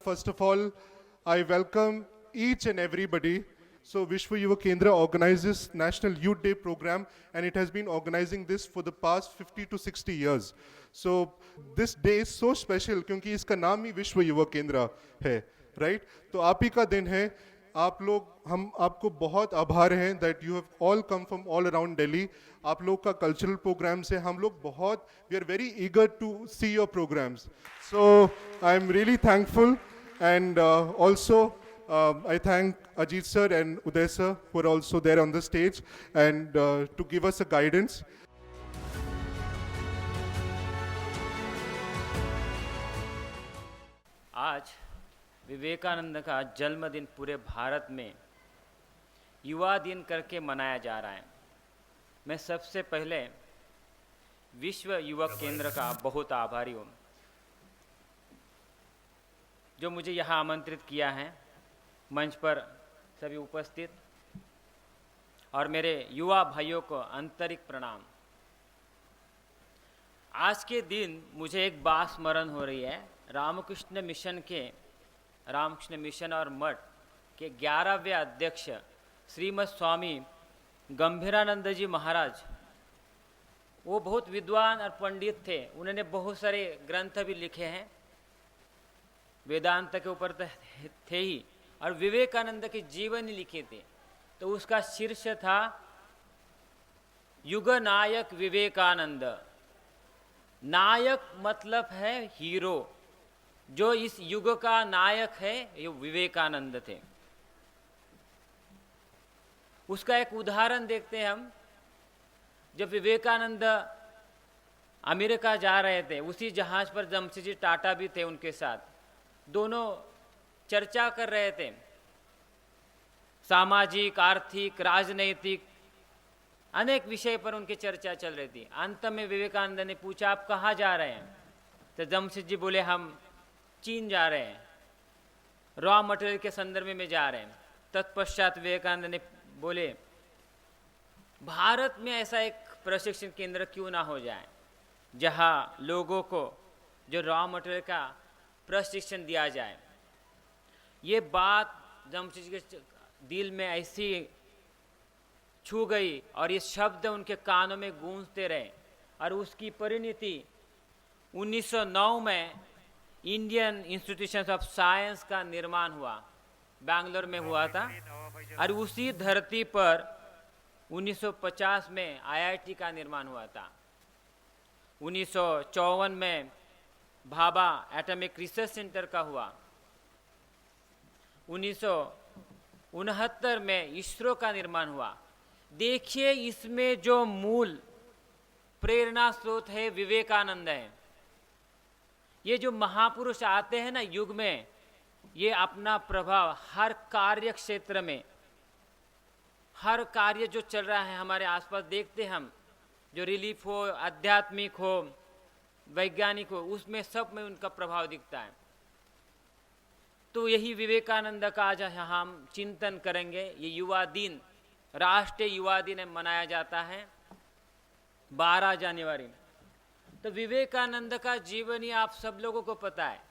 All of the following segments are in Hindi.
First of all, I welcome each and everybody. So Vishwa Yuva Kendra organizes National Youth Day program, and it has been organizing this for the past 50 to 60 years. So this day is so special क्योंकि इसका नाम ही विश्व युवा केंद्र है, right? तो आप ही का दिन है. आप लोग हम आपको बहुत आभार हैं that you have all come from all around Delhi. आप लोग का कल्चरल प्रोग्राम से हम लोग बहुत we are very eager to see your programs. So I am really thankful, and also I thank Ajit sir and Uday sir who are also there on the stage and to give us a guidance. आज विवेकानंद का जन्मदिन पूरे भारत में युवा दिन करके मनाया जा रहा है. मैं सबसे पहले विश्व युवा केंद्र का बहुत आभारी हूँ जो मुझे यहाँ आमंत्रित किया है, मंच पर सभी उपस्थित और मेरे युवा भाइयों को आंतरिक प्रणाम. आज के दिन मुझे एक बात स्मरण हो रही है. रामकृष्ण मिशन और मठ के 11वें अध्यक्ष श्रीमद स्वामी गंभीरानंद जी महाराज, वो बहुत विद्वान और पंडित थे. उन्होंने बहुत सारे ग्रंथ भी लिखे हैं, वेदांत के ऊपर तो थे ही, और विवेकानंद के जीवन ही लिखे थे. तो उसका शीर्ष था युग नायक विवेकानंद. नायक मतलब है हीरो. जो इस युग का नायक है ये विवेकानंद थे. उसका एक उदाहरण देखते हैं हम. जब विवेकानंद अमेरिका जा रहे थे, उसी जहाज पर जमशेदजी टाटा भी थे उनके साथ. दोनों चर्चा कर रहे थे, सामाजिक, आर्थिक, राजनैतिक अनेक विषय पर उनकी चर्चा चल रही थी. अंत में विवेकानंद ने पूछा, आप कहाँ जा रहे हैं? तो जमशेदजी बोले, हम चीन जा रहे हैं, रॉ मटेरियल के संदर्भ में जा रहे हैं. तत्पश्चात विवेकानंद ने बोले, भारत में ऐसा एक प्रशिक्षण केंद्र क्यों ना हो जाए जहां लोगों को जो रॉ मटेरियल का प्रशिक्षण दिया जाए. ये बात जमशेदजी के दिल में ऐसी छू गई और ये शब्द उनके कानों में गूंजते रहे. और उसकी परिणति 1909 में इंडियन इंस्टीट्यूशन ऑफ साइंस का निर्माण हुआ, बैंगलोर में हुआ था. और उसी धरती पर 1950 में आईआईटी का निर्माण हुआ था. 1954 में भाभा एटॉमिक रिसर्च सेंटर का हुआ. 1969 में इसरो का निर्माण हुआ. देखिए, इसमें जो मूल प्रेरणा स्रोत है विवेकानंद है. ये जो महापुरुष आते हैं ना युग में, ये अपना प्रभाव हर कार्य क्षेत्र में, हर कार्य जो चल रहा है हमारे आसपास देखते हम, जो रिलीफ हो, आध्यात्मिक हो, वैज्ञानिक हो, उसमें सब में उनका प्रभाव दिखता है. तो यही विवेकानंद का आज हम चिंतन करेंगे. ये युवा दिन, राष्ट्रीय युवा दिन मनाया जाता है 12 जनवरी. तो विवेकानंद का जीवनी आप सब लोगों को पता है.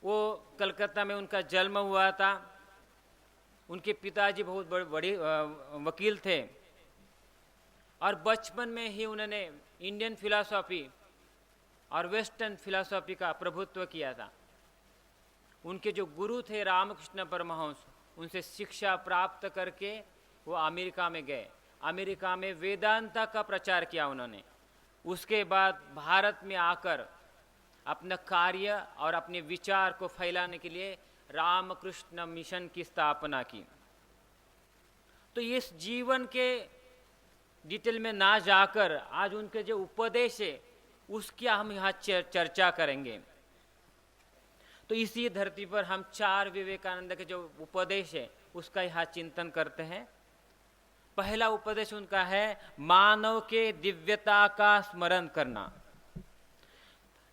वो कलकत्ता में उनका जन्म हुआ था. उनके पिताजी बहुत बड़े वकील थे और बचपन में ही उन्होंने इंडियन फिलॉसफी और वेस्टर्न फिलॉसफी का प्रभुत्व किया था. उनके जो गुरु थे रामकृष्ण परमहंस, उनसे शिक्षा प्राप्त करके वो अमेरिका में गए. अमेरिका में वेदांत का प्रचार किया उन्होंने. उसके बाद भारत में आकर अपना कार्य और अपने विचार को फैलाने के लिए रामकृष्ण मिशन की स्थापना की. तो इस जीवन के डिटेल में ना जाकर आज उनके जो उपदेश है उसकी हम यहाँ चर्चा करेंगे. तो इसी धरती पर हम 4 विवेकानंद के जो उपदेश है उसका यहाँ चिंतन करते हैं. पहला उपदेश उनका है मानव के दिव्यता का स्मरण करना.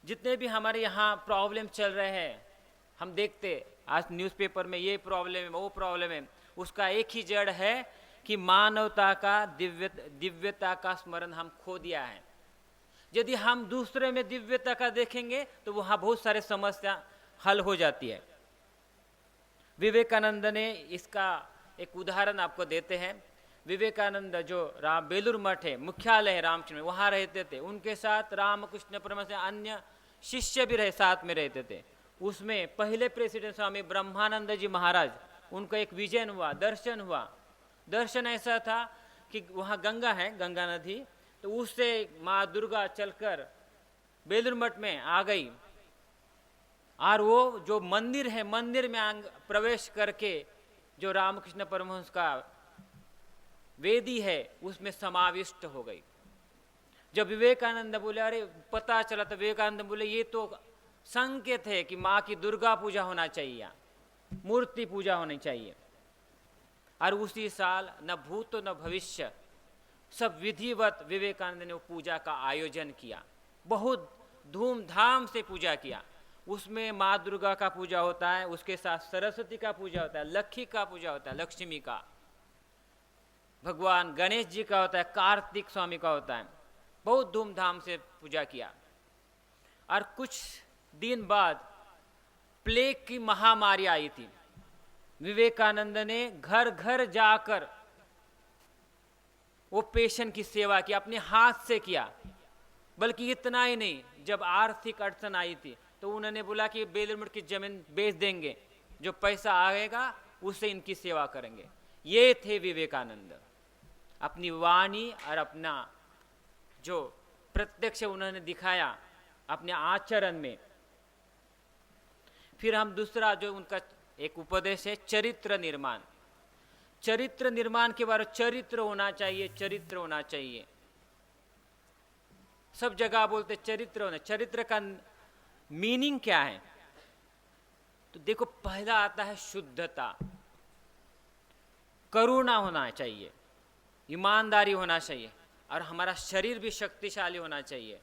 जितने भी हमारे यहाँ प्रॉब्लम चल रहे हैं, हम देखते आज न्यूज़पेपर में ये प्रॉब्लम है, वो प्रॉब्लम है, उसका एक ही जड़ है कि मानवता का दिव्यता का स्मरण हम खो दिया है. यदि हम दूसरे में दिव्यता का देखेंगे तो वहाँ बहुत सारे समस्या हल हो जाती है। विवेकानंद ने इसका एक उदाहरण आपको देते हैं। विवेकानंद जो बेलूर मठ है, मुख्यालय है रामचंद्र में, वहाँ रहते थे। उनके साथ रामकृष्ण परमहंस अन्य शिष्य भी साथ में रहते थे। उसमें पहले प्रेसिडेंट स्वामी ब्रह्मानंद जी महाराज, उनको एक विजन हुआ, दर्शन हुआ। दर्शन ऐसा था कि वहाँ गंगा है, गंगा नदी, तो उससे माँ दुर्गा चलकर बेलूर मठ में आ गई और वो जो मंदिर है, मंदिर में प्रवेश करके जो रामकृष्ण परमहंस का वेदी है उसमें समाविष्ट हो गई। जब विवेकानंद बोले, अरे पता चला, तो विवेकानंद बोले ये तो संकेत है कि माँ की दुर्गा पूजा होना चाहिए, मूर्ति पूजा होनी चाहिए। और उसी साल न भूत न भविष्य, सब विधिवत विवेकानंद ने वो पूजा का आयोजन किया, बहुत धूमधाम से पूजा किया। उसमें माँ दुर्गा का पूजा होता है, उसके साथ सरस्वती का पूजा होता है, लक्ष्मी का पूजा होता है, लक्ष्मी का, भगवान गणेश जी का होता है, कार्तिक स्वामी का होता है। बहुत धूमधाम से पूजा किया। और कुछ दिन बाद प्लेग की महामारी आई थी। विवेकानंद ने घर घर जाकर वो पेशेंट की सेवा की, अपने हाथ से किया। बल्कि इतना ही नहीं, जब आर्थिक अड़चन आई थी तो उन्होंने बोला कि बेलूर मठ की जमीन बेच देंगे, जो पैसा आएगा उससे इनकी सेवा करेंगे। ये थे विवेकानंद। अपनी वाणी और अपना जो प्रत्यक्ष उन्होंने दिखाया अपने आचरण में। फिर हम दूसरा जो उनका एक उपदेश है, चरित्र निर्माण। चरित्र निर्माण के बारे में, चरित्र होना चाहिए, चरित्र होना चाहिए। सब जगह बोलते चरित्र होना। चरित्र का मीनिंग क्या है? तो देखो, पहला आता है शुद्धता, करुणा होना चाहिए, ईमानदारी होना चाहिए, और हमारा शरीर भी शक्तिशाली होना चाहिए,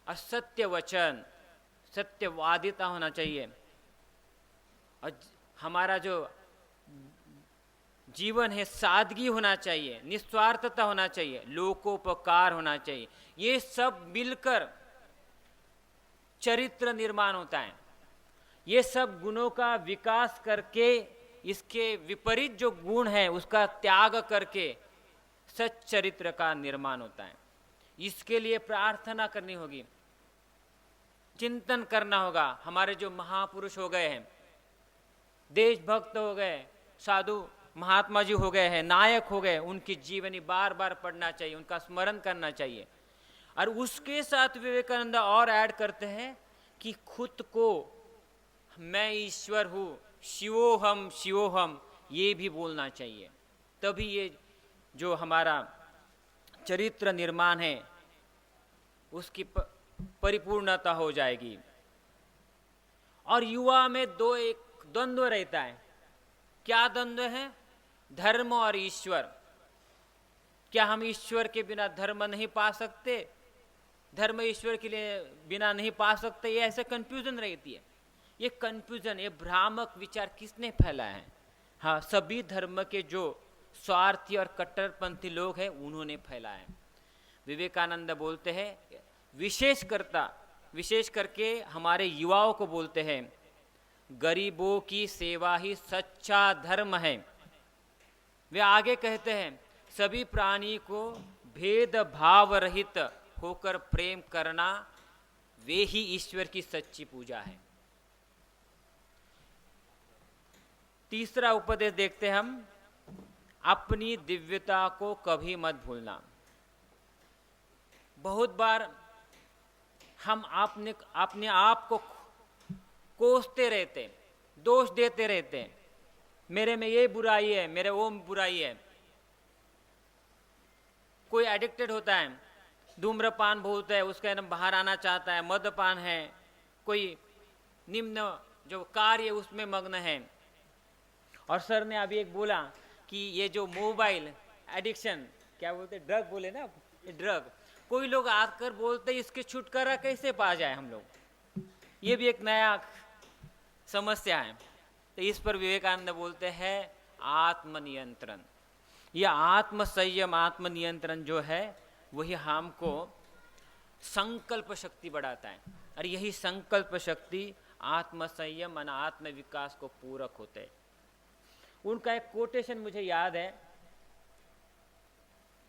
और सत्य वचन, सत्यवादिता होना चाहिए, और हमारा जो जीवन है सादगी होना चाहिए, निस्वार्थता होना चाहिए, लोकोपकार होना चाहिए। ये सब मिलकर चरित्र निर्माण होता है। ये सब गुणों का विकास करके, इसके विपरीत जो गुण है उसका त्याग करके सच्चरित्र का निर्माण होता है। इसके लिए प्रार्थना करनी होगी, चिंतन करना होगा। हमारे जो महापुरुष हो गए हैं, देशभक्त हो गए, साधु महात्मा जी हो गए हैं, नायक हो गए, उनकी जीवनी बार बार पढ़ना चाहिए, उनका स्मरण करना चाहिए। और उसके साथ विवेकानंद और ऐड करते हैं कि खुद को मैं ईश्वर हूँ, शिवोहम शिवोहम, ये भी बोलना चाहिए। तभी ये जो हमारा चरित्र निर्माण है उसकी परिपूर्णता हो जाएगी। और युवा में एक द्वंद्व रहता है। क्या द्वंद्व है? धर्म और ईश्वर। क्या हम ईश्वर के बिना धर्म नहीं पा सकते? धर्म ईश्वर के लिए बिना नहीं पा सकते? ये ऐसे कंफ्यूजन रहती है। ये कंफ्यूजन, ये भ्रामक विचार किसने फैलाया है? हाँ, सभी धर्म के जो स्वार्थी और कट्टरपंथी लोग हैं उन्होंने फैलाया है। विवेकानंद बोलते हैं, विशेष करके हमारे युवाओं को बोलते हैं, गरीबों की सेवा ही सच्चा धर्म है। वे आगे कहते हैं, सभी प्राणी को भेदभाव रहित होकर प्रेम करना, वे ही ईश्वर की सच्ची पूजा है। तीसरा उपदेश देखते हैं हम, अपनी दिव्यता को कभी मत भूलना। बहुत बार हम अपने आप को कोसते रहते, दोष देते रहते, मेरे में ये बुराई है, मेरे वो बुराई है। कोई एडिक्टेड होता है, धूम्रपान बहुत है, उसका एकदम बाहर आना चाहता है, मद्यपान है, कोई निम्न जो कार्य उसमें मग्न है। और सर ने अभी एक बोला कि ये जो मोबाइल एडिक्शन, क्या बोलते, ड्रग बोले ना, ये ड्रग, कोई लोग आकर बोलते इसके छुटकारा कैसे पा जाए हम लोग। ये भी एक नया समस्या है। तो इस पर विवेकानंद बोलते हैं आत्मनियंत्रण। यह आत्मसंयम, आत्मनियंत्रण जो है वही हमको संकल्प शक्ति बढ़ाता है, और यही संकल्प शक्ति आत्म संयम और आत्म विकास को पूरक होते हैं। उनका एक कोटेशन मुझे याद है,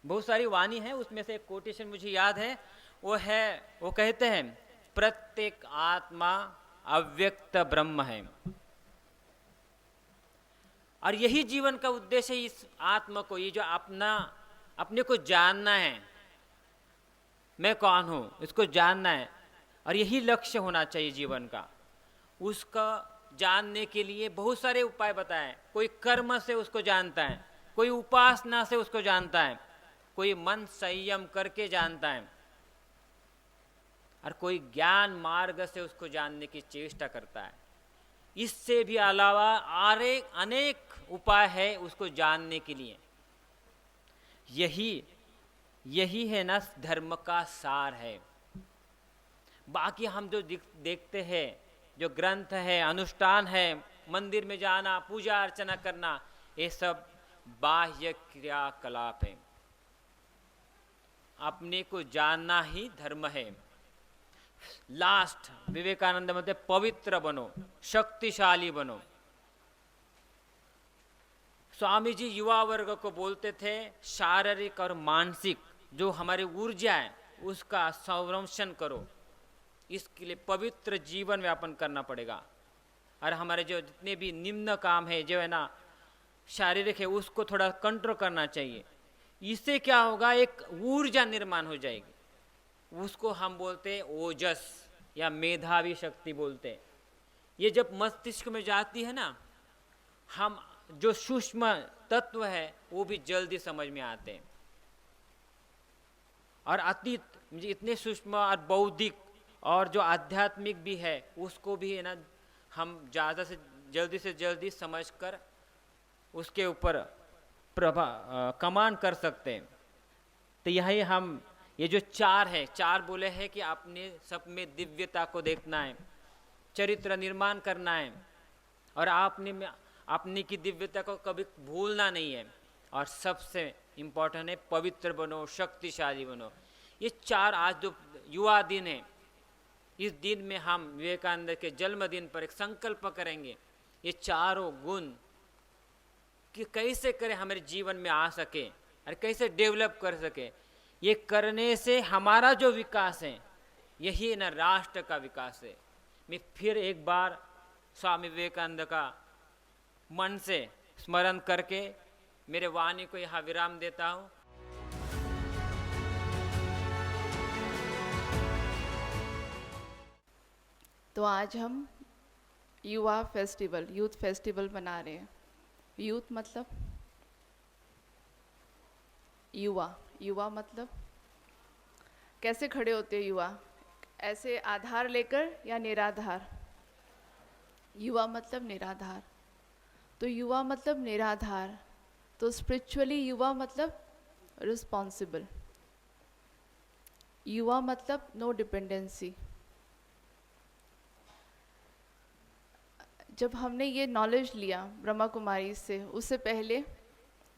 बहुत सारी वाणी है, उसमें से एक कोटेशन मुझे याद है, वो कहते हैं, प्रत्येक आत्मा अव्यक्त ब्रह्म है, और यही जीवन का उद्देश्य है। इस आत्मा को, ये जो अपने को जानना है, मैं कौन हूं, इसको जानना है, और यही लक्ष्य होना चाहिए जीवन का। उसका जानने के लिए बहुत सारे उपाय बताए। कोई कर्म से उसको जानता है, कोई उपासना से उसको जानता है, कोई मन संयम करके जानता है, और कोई ज्ञान मार्ग से उसको जानने की चेष्टा करता है। इससे भी अलावा अनेक उपाय है उसको जानने के लिए। यही है ना धर्म का सार है। बाकी हम जो देखते हैं, जो ग्रंथ है, अनुष्ठान है, मंदिर में जाना, पूजा अर्चना करना, ये सब बाह्य क्रियाकलाप है। अपने को जानना ही धर्म है। लास्ट विवेकानंद मते पवित्र बनो, शक्तिशाली बनो। स्वामी जी युवा वर्ग को बोलते थे, शारीरिक और मानसिक जो हमारी ऊर्जा है उसका संरक्षण करो। इसके लिए पवित्र जीवन व्यापन करना पड़ेगा, और हमारे जो जितने भी निम्न काम है, जो है ना शारीरिक है, उसको थोड़ा कंट्रोल करना चाहिए। इससे क्या होगा, एक ऊर्जा निर्माण हो जाएगी। उसको हम बोलते हैं ओजस या मेधावी शक्ति बोलते हैं। ये जब मस्तिष्क में जाती है ना, हम जो सूक्ष्म तत्व है वो भी जल्दी समझ में आते हैं, और अतीत इतने सूक्ष्म और बौद्धिक और जो आध्यात्मिक भी है उसको भी है ना हम ज़्यादा से जल्दी समझकर उसके ऊपर कमान कर सकते हैं। तो यही हम ये जो चार बोले हैं कि अपने सब में दिव्यता को देखना है, चरित्र निर्माण करना है, और अपने की दिव्यता को कभी भूलना नहीं है, और सबसे इम्पोर्टेंट है पवित्र बनो, शक्तिशाली बनो। ये चार आज जो युवा दिन है, इस दिन में हम विवेकानंद के जन्मदिन पर एक संकल्प करेंगे, ये चारों गुण कि कैसे करें हमारे जीवन में आ सके और कैसे डेवलप कर सके। ये करने से हमारा जो विकास है यही ना राष्ट्र का विकास है। मैं फिर एक बार स्वामी विवेकानंद का मन से स्मरण करके मेरे वाणी को यहाँ विराम देता हूँ। तो आज हम युवा फेस्टिवल, यूथ फेस्टिवल मना रहे हैं। यूथ मतलब युवा मतलब कैसे खड़े होते हैं युवा, ऐसे आधार लेकर या निराधार? युवा मतलब निराधार, तो युवा मतलब निराधार, तो स्पिरिचुअली युवा मतलब रिस्पॉन्सिबल, युवा मतलब नो डिपेंडेंसी। जब हमने ये नॉलेज लिया ब्रह्मा कुमारी से, उससे पहले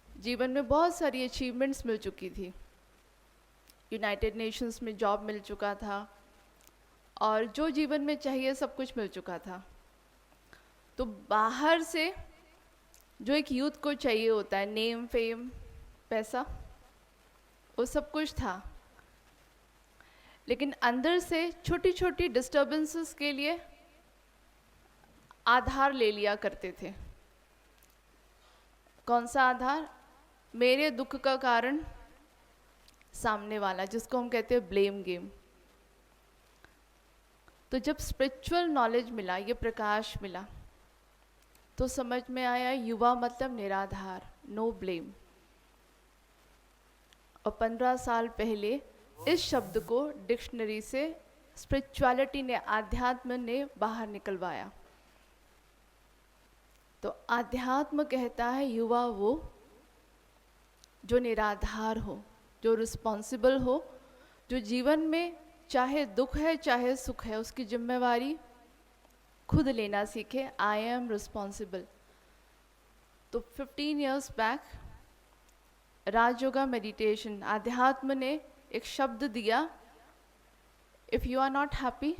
जीवन में बहुत सारी अचीवमेंट्स मिल चुकी थी। यूनाइटेड नेशंस में जॉब मिल चुका था, और जो जीवन में चाहिए सब कुछ मिल चुका था। तो बाहर से जो एक यूथ को चाहिए होता है, नेम, फेम, पैसा, वो सब कुछ था, लेकिन अंदर से छोटी छोटी डिस्टर्बेंसेस के लिए आधार ले लिया करते थे। कौन सा आधार? मेरे दुख का कारण सामने वाला, जिसको हम कहते हैं ब्लेम गेम। तो जब स्पिरिचुअल नॉलेज मिला, ये प्रकाश मिला, तो समझ में आया युवा मतलब निराधार, नो ब्लेम। और 15 साल पहले इस शब्द को डिक्शनरी से स्पिरिचुअलिटी ने, आध्यात्म ने बाहर निकलवाया। तो आध्यात्म कहता है युवा वो जो निराधार हो, जो रिस्पॉन्सिबल हो, जो जीवन में चाहे दुख है चाहे सुख है उसकी जिम्मेवारी खुद लेना सीखे। I am responsible. तो 15 इयर्स बैक राजयोगा मेडिटेशन, आध्यात्म ने एक शब्द दिया If you are not happy,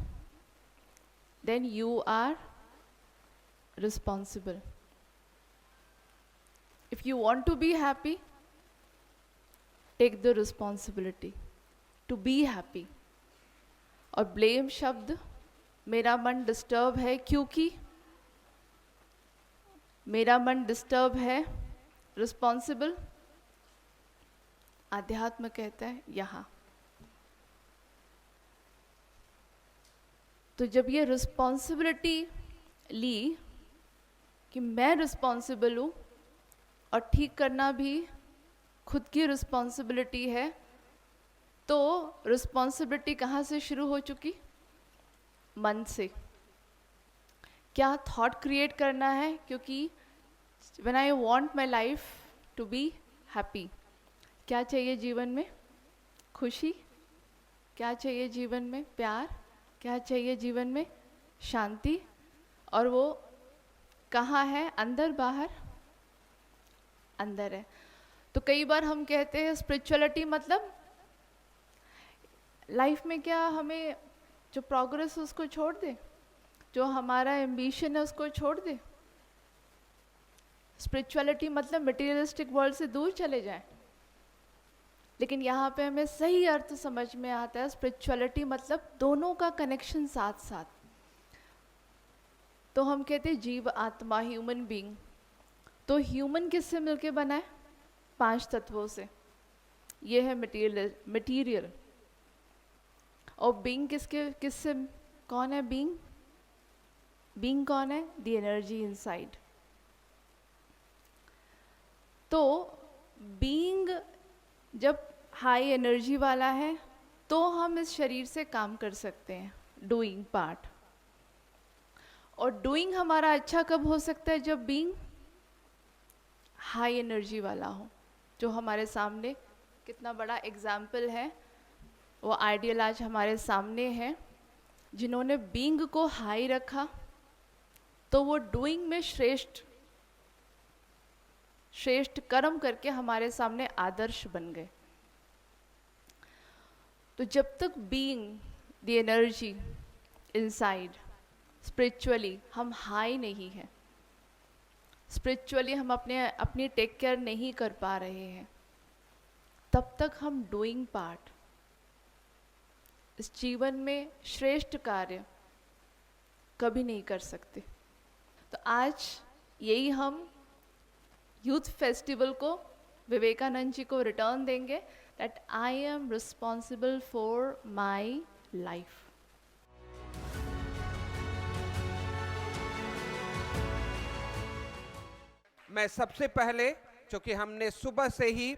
then you are responsible. If you want to be happy, take the responsibility to be happy. और blame शब्द, मेरा मन डिस्टर्ब है क्योंकि, मेरा मन डिस्टर्ब है, रिस्पॉन्सिबल, आध्यात्म कहता है यहाँ। तो जब ये रिस्पॉन्सिबिलिटी ली कि मैं रिस्पॉन्सिबल हूँ और ठीक करना भी खुद की रिस्पॉन्सिबिलिटी है, तो रिस्पॉन्सिबिलिटी कहाँ से शुरू हो चुकी? मन से। क्या थॉट क्रिएट करना है? क्योंकि when I want my life to be happy, क्या चाहिए जीवन में? खुशी। क्या चाहिए जीवन में? प्यार। क्या चाहिए जीवन में? शांति। और वो कहाँ है? अंदर बाहर? अंदर है। तो कई बार हम कहते हैं स्पिरिचुअलिटी मतलब लाइफ में क्या हमें जो प्रोग्रेस है उसको छोड़ दे, जो हमारा एम्बिशन है उसको छोड़ दे। स्पिरिचुअलिटी मतलब मटेरियलिस्टिक वर्ल्ड से दूर चले जाएं। लेकिन यहाँ पे हमें सही अर्थ समझ में आता है, स्पिरिचुअलिटी मतलब दोनों का कनेक्शन साथ साथ। तो हम कहते हैं जीव आत्मा, ह्यूमन बीइंग। तो ह्यूमन किससे मिलके बना है? 5 तत्वों से। ये है मटीरियल। और बीइंग किससे कौन है? बीइंग। बीइंग कौन है? The energy inside. तो बीइंग जब हाई एनर्जी वाला है तो हम इस शरीर से काम कर सकते हैं, डूइंग पार्ट। और डूइंग हमारा अच्छा कब हो सकता है? जब बीइंग हाई एनर्जी वाला हो। जो हमारे सामने कितना बड़ा एग्जाम्पल है, वो आइडियल आज हमारे सामने है। जिन्होंने बीइंग को हाई रखा तो वो डूइंग में श्रेष्ठ कर्म करके हमारे सामने आदर्श बन गए। तो जब तक being the energy inside spiritually हम हाई नहीं है, स्पिरिचुअली हम अपनी टेक केयर नहीं कर पा रहे हैं, तब तक हम डूइंग पार्ट, इस जीवन में श्रेष्ठ कार्य कभी नहीं कर सकते। तो आज यही हम यूथ फेस्टिवल को विवेकानंद जी को रिटर्न देंगे, that I am responsible for my life. मैं सबसे पहले, चूंकि हमने सुबह से ही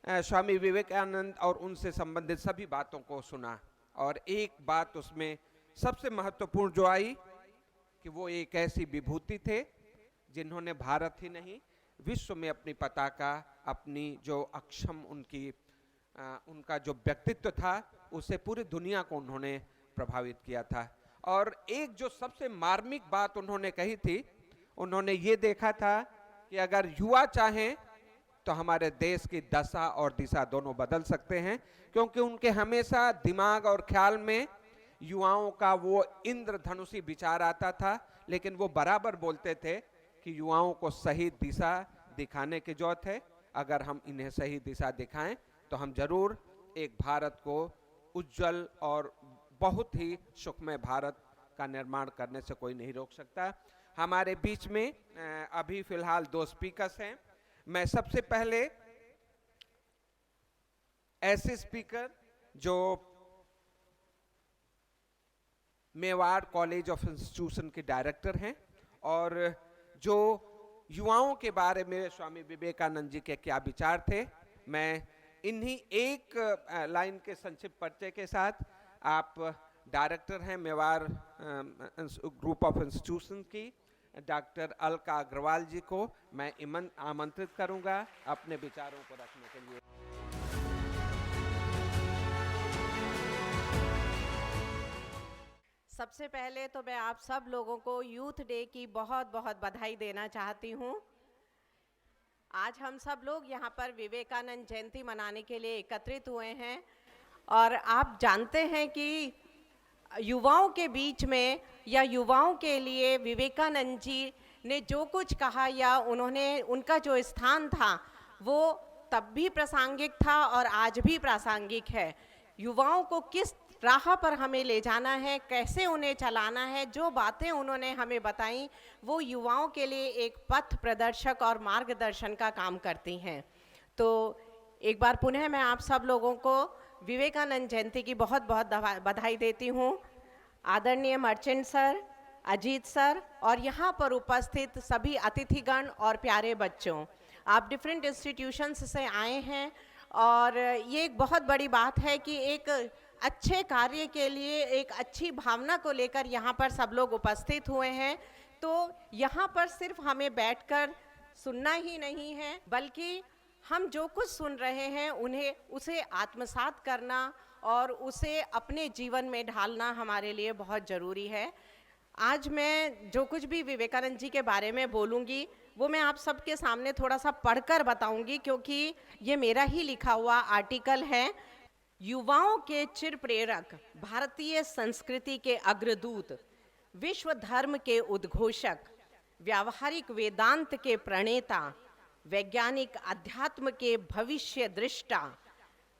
स्वामी विवेकानंद और उनसे संबंधित सभी बातों को सुना, और एक बात उसमें सबसे महत्वपूर्ण जो आई कि वो एक ऐसी विभूति थे जिन्होंने भारत ही नहीं विश्व में अपनी पताका, अपनी जो अक्षम उनका जो व्यक्तित्व था उसे पूरी दुनिया को उन्होंने प्रभावित किया था। और एक जो सबसे मार्मिक बात उन्होंने कही थी, उन्होंने ये देखा था कि अगर युवा चाहें तो हमारे देश की दशा और दिशा दोनों बदल सकते हैं, क्योंकि उनके हमेशा दिमाग और ख्याल में युवाओं का वो इंद्रधनुषी विचार आता था। लेकिन वो बराबर बोलते थे कि युवाओं को सही दिशा दिखाने की जरूरत है। अगर हम इन्हें सही दिशा दिखाएं तो हम जरूर एक भारत को उज्जवल और बहुत ही सुखमय भारत का निर्माण करने से कोई नहीं रोक सकता। हमारे बीच में अभी फिलहाल 2 स्पीकर्स हैं। मैं सबसे पहले ऐसे स्पीकर जो मेवाड़ कॉलेज ऑफ इंस्टीट्यूशन के डायरेक्टर हैं और जो युवाओं के बारे में स्वामी विवेकानंद जी के क्या विचार थे, मैं इन्हीं एक लाइन के संक्षिप्त परिचय के साथ, आप डायरेक्टर हैं मेवाड़ ग्रुप ऑफ इंस्टीट्यूशन की, डॉक्टर अलका अग्रवाल जी को मैं आमंत्रित करूंगा अपने विचारों को रखने के लिए। सबसे पहले तो मैं आप सब लोगों को यूथ डे की बहुत बहुत बधाई देना चाहती हूँ। आज हम सब लोग यहाँ पर विवेकानंद जयंती मनाने के लिए एकत्रित हुए हैं और आप जानते हैं कि युवाओं के बीच में या युवाओं के लिए विवेकानंद जी ने जो कुछ कहा या उन्होंने उनका जो स्थान था वो तब भी प्रासंगिक था और आज भी प्रासंगिक है। युवाओं को किस राह पर हमें ले जाना है, कैसे उन्हें चलाना है, जो बातें उन्होंने हमें बताई वो युवाओं के लिए एक पथ प्रदर्शक और मार्गदर्शन का काम करती हैं। तो एक बार पुनः मैं आप सब लोगों को विवेकानंद जयंती की बहुत बहुत बधाई देती हूँ। आदरणीय मर्चेंट सर, अजीत सर और यहाँ पर उपस्थित सभी अतिथिगण और प्यारे बच्चों, आप डिफरेंट इंस्टीट्यूशंस से आए हैं और ये एक बहुत बड़ी बात है कि एक अच्छे कार्य के लिए एक अच्छी भावना को लेकर यहाँ पर सब लोग उपस्थित हुए हैं। तो यहाँ पर सिर्फ हमें बैठकर सुनना ही नहीं है, बल्कि हम जो कुछ सुन रहे हैं उन्हें उसे आत्मसात करना और उसे अपने जीवन में ढालना हमारे लिए बहुत ज़रूरी है। आज मैं जो कुछ भी विवेकानंद जी के बारे में बोलूँगी वो मैं आप सबके सामने थोड़ा सा पढ़कर बताऊंगी, क्योंकि ये मेरा ही लिखा हुआ आर्टिकल है। युवाओं के चिर प्रेरक, भारतीय संस्कृति के अग्रदूत, विश्व धर्म के उद्घोषक, व्यावहारिक वेदांत के प्रणेता, वैज्ञानिक अध्यात्म के भविष्य दृष्टा,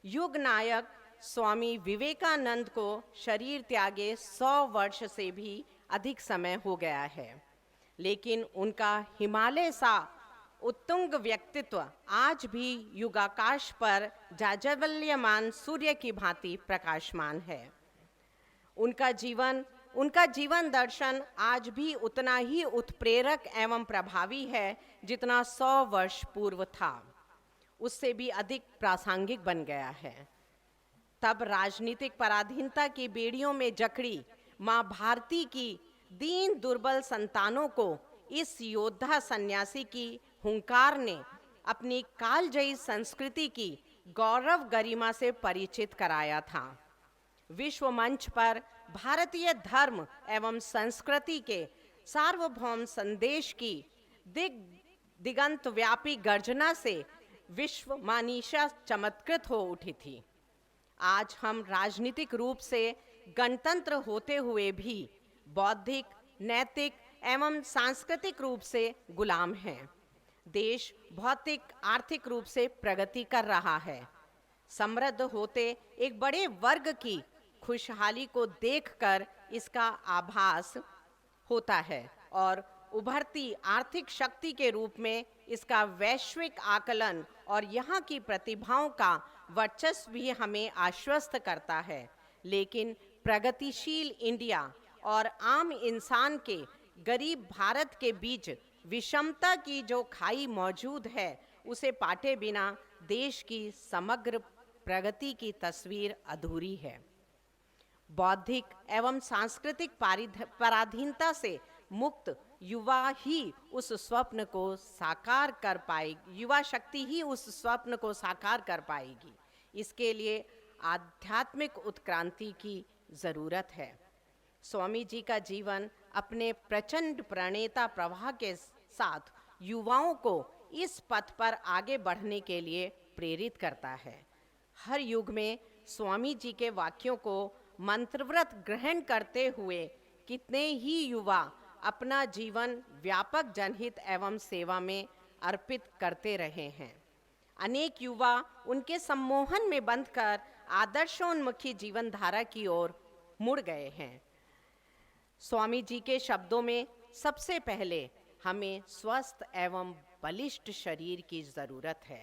युग नायक स्वामी विवेकानंद को शरीर त्यागे 100 वर्ष से भी अधिक समय हो गया है, लेकिन उनका हिमालय सा उत्तुंग व्यक्तित्व आज भी युगाकाश पर जाज्वल्यमान सूर्य की भांति प्रकाशमान है। उनका जीवन दर्शन आज भी उतना ही उत्प्रेरक एवं प्रभावी है जितना 100 वर्ष पूर्व था, उससे भी अधिक प्रासंगिक बन गया है। तब राजनीतिक पराधीनता की बेड़ियों में जकड़ी माँ भारती की दीन दुर्बल संतानों को इस योद्धा सन्यासी की हुंकार ने अपनी कालजयी संस्कृति की गौरव गरिमा से परिचित कराया था। विश्व मंच पर भारतीय धर्म एवं संस्कृति के सार्वभौम संदेश की दिगंत व्यापी गर्जना से विश्व मानीषा चमत्कृत हो उठी थी। आज हम राजनीतिक रूप से गणतंत्र होते हुए भी बौद्धिक, नैतिक एवं सांस्कृतिक रूप से गुलाम हैं। देश भौतिक, आर्थिक रूप से प्रगति कर रहा है। समृद्ध होते एक बड़े वर्ग की खुशहाली को देखकर इसका आभास होता है और उभरती आर्थिक शक्ति के रूप में इसका वैश्विक आकलन और यहाँ की प्रतिभाओं का वर्चस्व भी हमें आश्वस्त करता है। लेकिन प्रगतिशील इंडिया और आम इंसान के गरीब भारत के बीच विषमता की जो खाई मौजूद है, उसे पाटे बिना देश की समग्र प्रगति की तस्वीर अधूरी है। बौद्धिक एवं सांस्कृतिक पराधीनता से मुक्त युवा ही उस स्वप्न को साकार कर पाएगी, युवा शक्ति ही उस स्वप्न को साकार कर पाएगी। इसके लिए आध्यात्मिक उत्क्रांति की जरूरत है। स्वामी जी का जीवन अपने प्रचंड प्रणेता प्रवाह के साथ युवाओं को इस पथ पर आगे बढ़ने के लिए प्रेरित करता है। हर युग में स्वामी जी के वाक्यों को मंत्रव्रत ग्रहण करते हुए कितने ही युवा अपना जीवन व्यापक जनहित एवं सेवा में अर्पित करते रहे हैं। अनेक युवा उनके सम्मोहन में बंधकर आदर्शोन्मुखी जीवन धारा की ओर मुड़ गए हैं। स्वामी जी के शब्दों में सबसे पहले हमें स्वस्थ एवं बलिष्ठ शरीर की जरूरत है।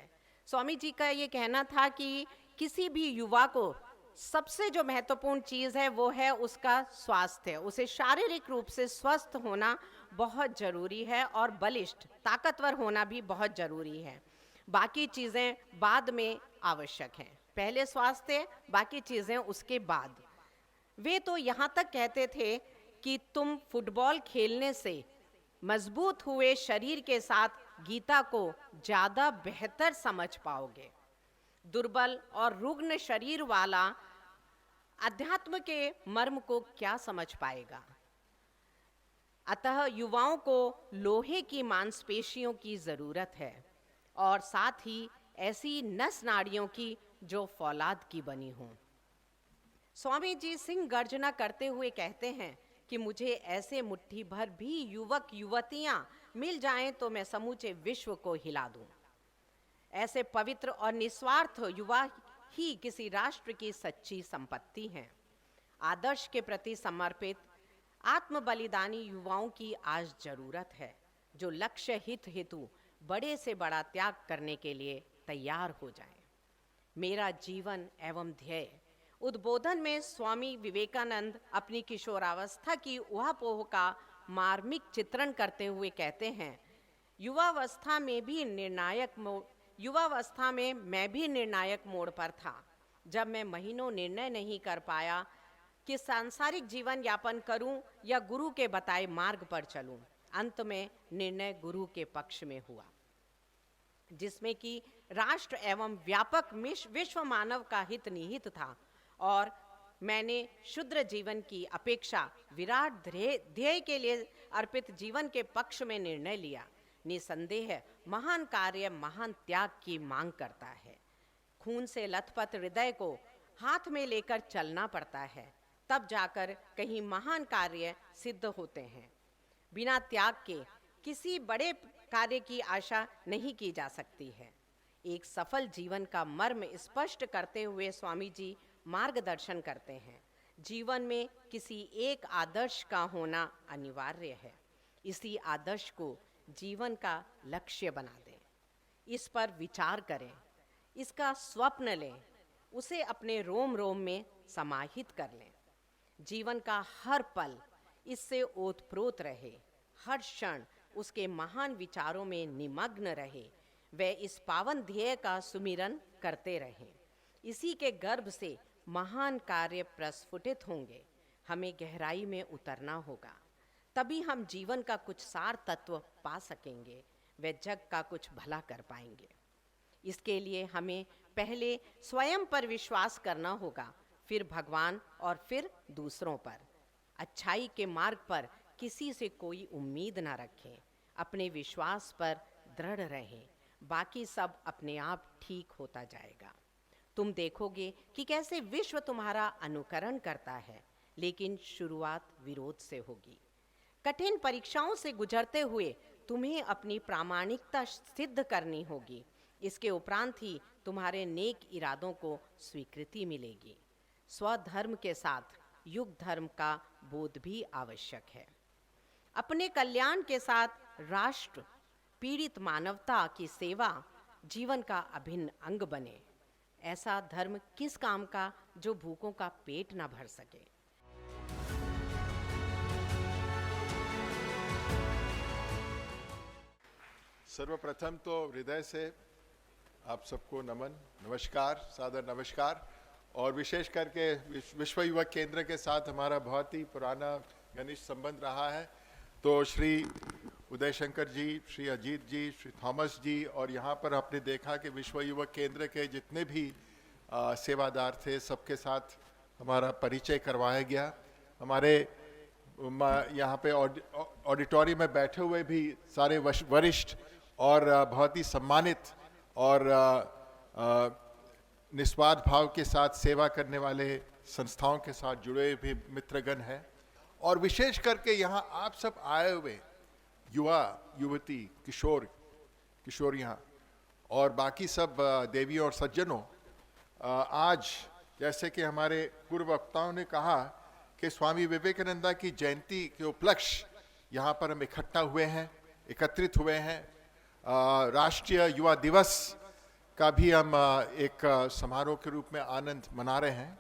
स्वामी जी का ये कहना था कि किसी भी युवा को सबसे जो महत्वपूर्ण चीज़ है वो है उसका स्वास्थ्य। उसे शारीरिक रूप से स्वस्थ होना बहुत ज़रूरी है और बलिष्ठ, ताकतवर होना भी बहुत ज़रूरी है। बाकी चीज़ें बाद में आवश्यक हैं। पहले स्वास्थ्य, बाकी चीज़ें उसके बाद। वे तो यहाँ तक कहते थे कि तुम फुटबॉल खेलने से मजबूत हुए शरीर के साथ गीता को ज़्यादा बेहतर समझ पाओगे। दुर्बल और रुग्ण शरीर वाला अध्यात्म के मर्म को क्या समझ पाएगा। अतः युवाओं को लोहे की मांसपेशियों की जरूरत है और साथ ही ऐसी नस नाड़ियों की जो फौलाद की बनी हों। स्वामी जी सिंह गर्जना करते हुए कहते हैं कि मुझे ऐसे मुट्ठी भर भी युवक युवतियां मिल जाएं तो मैं समूचे विश्व को हिला दूं। ऐसे पवित्र और निस्वार्थ युवा ही किसी राष्ट्र की सच्ची संपत्ति हैं। आदर्श के प्रति समर्पित आत्म बलिदानी युवाओं की आज जरूरत है, जो लक्ष्य हित हेतु बड़े से बड़ा त्याग करने के लिए तैयार हो जाएं। मेरा जीवन एवं ध्येय उद्बोधन में स्वामी विवेकानंद अपनी किशोरावस्था की उहापोह का मार्मिक चित्रण करते हुए कहते हैं, युवावस्था में मैं भी निर्णायक मोड़ पर था, जब मैं महीनों निर्णय नहीं कर पाया कि सांसारिक जीवन यापन करूं या गुरु के बताए मार्ग पर चलूं। अंत में निर्णय गुरु के पक्ष में हुआ, जिसमें कि राष्ट्र एवं व्यापक विश्व मानव का हित निहित था, और मैंने शुद्र जीवन की अपेक्षा विराट ध्येय के लिए अर्पित जीवन के पक्ष में निर्णय लिया। निसंदेह महान कार्य महान त्याग की मांग करता है। खून से लथपथ हृदय को हाथ में लेकर चलना पड़ता है, तब जाकर कहीं महान कार्य सिद्ध होते हैं। बिना त्याग के किसी बड़े कार्य की आशा नहीं की जा सकती है। एक सफल जीवन का मर्म स्पष्ट करते हुए स्वामी जी मार्गदर्शन करते हैं। जीवन में किसी एक आदर्श का होना अनिवार्य है। इसी आदर्श को जीवन का लक्ष्य बना दें, इस पर विचार करें, इसका स्वप्न लें, उसे अपने रोम रोम में समाहित कर लें। जीवन का हर पल इससे ओतप्रोत रहे, हर क्षण उसके महान विचारों में निमग्न रहे, वे इस पावन ध्येय का सुमिरन करते रहें। इसी के गर्भ से महान कार्य प्रस्फुटित होंगे। हमें गहराई में उतरना होगा, तभी हम जीवन का कुछ सार तत्व पा सकेंगे, वे जग का कुछ भला कर पाएंगे। इसके लिए हमें पहले स्वयं पर विश्वास करना होगा, फिर भगवान और फिर दूसरों पर। अच्छाई के मार्ग पर किसी से कोई उम्मीद ना रखें, अपने विश्वास पर दृढ़ रहें, बाकी सब अपने आप ठीक होता जाएगा। तुम देखोगे कि कैसे विश्व तुम्हारा अनुकरण करता है, लेकिन शुरुआत विरोध से होगी। कठिन परीक्षाओं से गुजरते हुए तुम्हें अपनी प्रामाणिकता सिद्ध करनी होगी। इसके उपरांत ही तुम्हारे नेक इरादों को स्वीकृति मिलेगी। स्वधर्म के साथ युग धर्म का बोध भी आवश्यक है। अपने कल्याण के साथ राष्ट्र, पीड़ित मानवता की सेवा जीवन का अभिन्न अंग बने। ऐसा धर्म किस काम का जो भूखों का पेट न भर सके। सर्वप्रथम तो हृदय से आप सबको नमन, नमस्कार, सादर नमस्कार। और विशेष करके विश्व युवा केंद्र के साथ हमारा बहुत ही पुराना घनिष्ठ संबंध रहा है। तो श्री उदय शंकर जी, श्री अजीत जी, श्री थॉमस जी, और यहाँ पर आपने देखा कि विश्व युवा केंद्र के जितने भी सेवादार थे, सबके साथ हमारा परिचय करवाया गया। हमारे यहाँ पे ऑडिटोरियम में बैठे हुए भी सारे वरिष्ठ और बहुत ही सम्मानित और निस्वार्थ भाव के साथ सेवा करने वाले संस्थाओं के साथ जुड़े भी मित्रगण हैं। और विशेष करके यहाँ आप सब आए हुए युवा, युवती, किशोरियाँ और बाकी सब देवियों और सज्जनों, आज जैसे कि हमारे पूर्व वक्ताओं ने कहा कि स्वामी विवेकानंद की जयंती के उपलक्ष्य यहाँ पर हम इकट्ठा हुए हैं, एकत्रित हुए हैं। राष्ट्रीय युवा दिवस का भी हम एक समारोह के रूप में आनंद मना रहे हैं।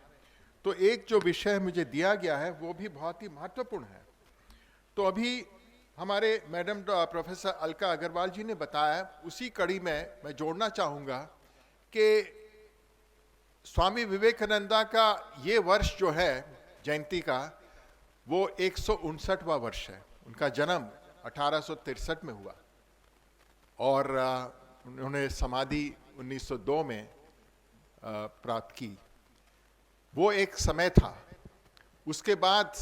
तो एक जो विषय मुझे दिया गया है वो भी बहुत ही महत्वपूर्ण है। तो अभी हमारे मैडम प्रोफेसर अलका अग्रवाल जी ने बताया, उसी कड़ी में मैं जोड़ना चाहूँगा कि स्वामी विवेकानंद का ये वर्ष जो है जयंती का, वो 159वां वर्ष है। उनका जन्म 1863 में हुआ और उन्होंने समाधि 1902 में प्राप्त की। वो एक समय था। उसके बाद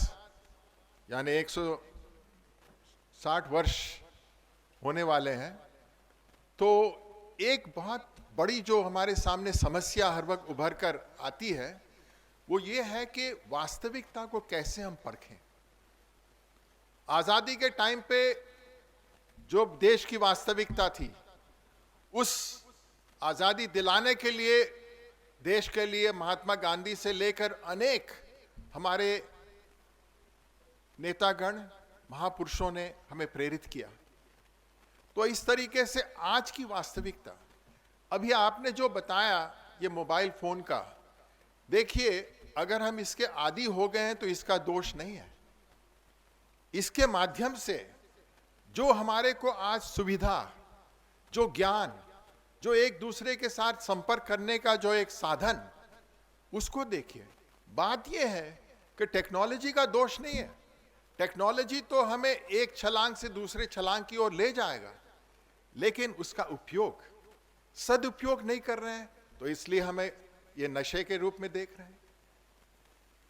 यानी 160 वर्ष होने वाले हैं। तो एक बहुत बड़ी जो हमारे सामने समस्या हर वक्त उभर कर आती है वो ये है कि वास्तविकता को कैसे हम परखें। आजादी के टाइम पे जो देश की वास्तविकता थी, उस आजादी दिलाने के लिए देश के लिए महात्मा गांधी से लेकर अनेक हमारे नेतागण महापुरुषों ने हमें प्रेरित किया। तो इस तरीके से आज की वास्तविकता, अभी आपने जो बताया ये मोबाइल फोन का, देखिए अगर हम इसके आदी हो गए हैं तो इसका दोष नहीं है। इसके माध्यम से जो हमारे को आज सुविधा, जो ज्ञान, जो एक दूसरे के साथ संपर्क करने का जो एक साधन, उसको देखिए। बात यह है कि टेक्नोलॉजी का दोष नहीं है। टेक्नोलॉजी तो हमें एक छलांग से दूसरे छलांग की ओर ले जाएगा, लेकिन उसका उपयोग, सदुपयोग नहीं कर रहे हैं, तो इसलिए हमें ये नशे के रूप में देख रहे हैं।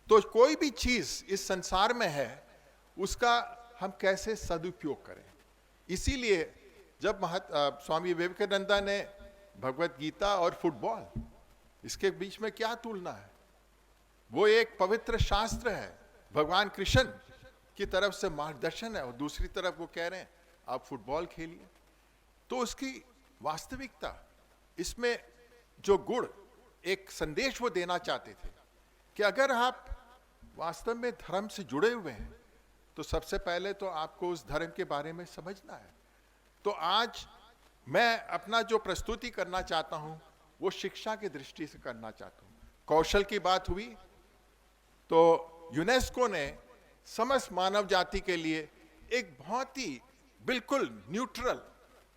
तो कोई भी चीज इस संसार में है, उसका हम कैसे सदुपयोग करें। इसीलिए जब स्वामी विवेकानंद ने भगवत गीता और फुटबॉल, इसके बीच में क्या तुलना है। वो एक पवित्र शास्त्र है, भगवान कृष्ण की तरफ से मार्गदर्शन है, और दूसरी तरफ वो कह रहे हैं आप फुटबॉल खेलिए। तो उसकी वास्तविकता, इसमें जो गुण, एक संदेश वो देना चाहते थे कि अगर आप वास्तव में धर्म से जुड़े हुए हैं तो सबसे पहले तो आपको उस धर्म के बारे में समझना है। तो आज मैं अपना जो प्रस्तुति करना चाहता हूं वो शिक्षा की दृष्टि से करना चाहता हूं। कौशल की बात हुई तो यूनेस्को ने समस्त मानव जाति के लिए एक बहुत ही बिल्कुल न्यूट्रल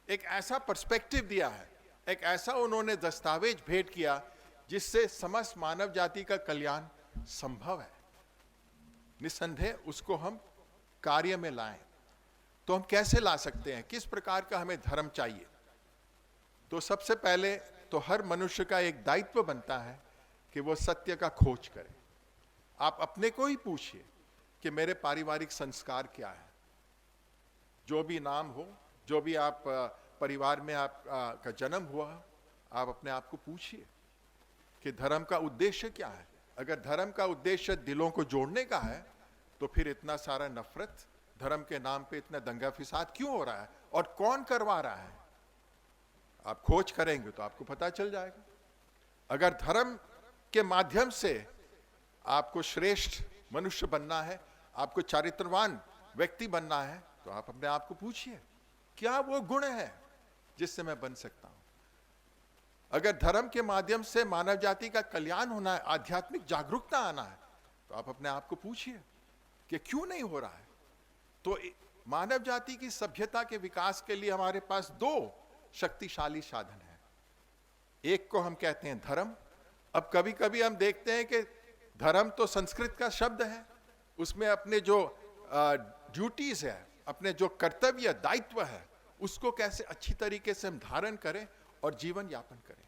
एक ऐसा पर्सपेक्टिव दिया है, एक ऐसा उन्होंने दस्तावेज भेंट किया जिससे समस्त मानव जाति का कल्याण संभव है। निसंदेह उसको हम कार्य में लाएं। तो हम कैसे ला सकते हैं, किस प्रकार का हमें धर्म चाहिए। तो सबसे पहले तो हर मनुष्य का एक दायित्व बनता है कि वो सत्य का खोज करे। आप अपने को ही पूछिए कि मेरे पारिवारिक संस्कार क्या है। जो भी नाम हो, जो भी आप परिवार में आप का जन्म हुआ, आप अपने आप को पूछिए कि धर्म का उद्देश्य क्या है। अगर धर्म का उद्देश्य दिलों को जोड़ने का है तो फिर इतना सारा नफरत, धर्म के नाम पे इतना दंगा फिसाद क्यों हो रहा है और कौन करवा रहा है। आप खोज करेंगे तो आपको पता चल जाएगा। अगर धर्म के माध्यम से आपको श्रेष्ठ मनुष्य बनना है, आपको चारित्रवान व्यक्ति बनना है, तो आप अपने आप को पूछिए क्या वो गुण है जिससे मैं बन सकता हूं। अगर धर्म के माध्यम से मानव जाति का कल्याण होना है, आध्यात्मिक जागरूकता आना है, तो आप अपने आप को पूछिए कि क्यों नहीं हो रहा है। तो मानव जाति की सभ्यता के विकास के लिए हमारे पास दो शक्तिशाली साधन हैं। एक को हम कहते हैं धर्म। अब कभी कभी हम देखते हैं कि धर्म तो संस्कृत का शब्द है, उसमें अपने जो ड्यूटीज है, अपने जो कर्तव्य दायित्व है, उसको कैसे अच्छी तरीके से हम धारण करें और जीवन यापन करें।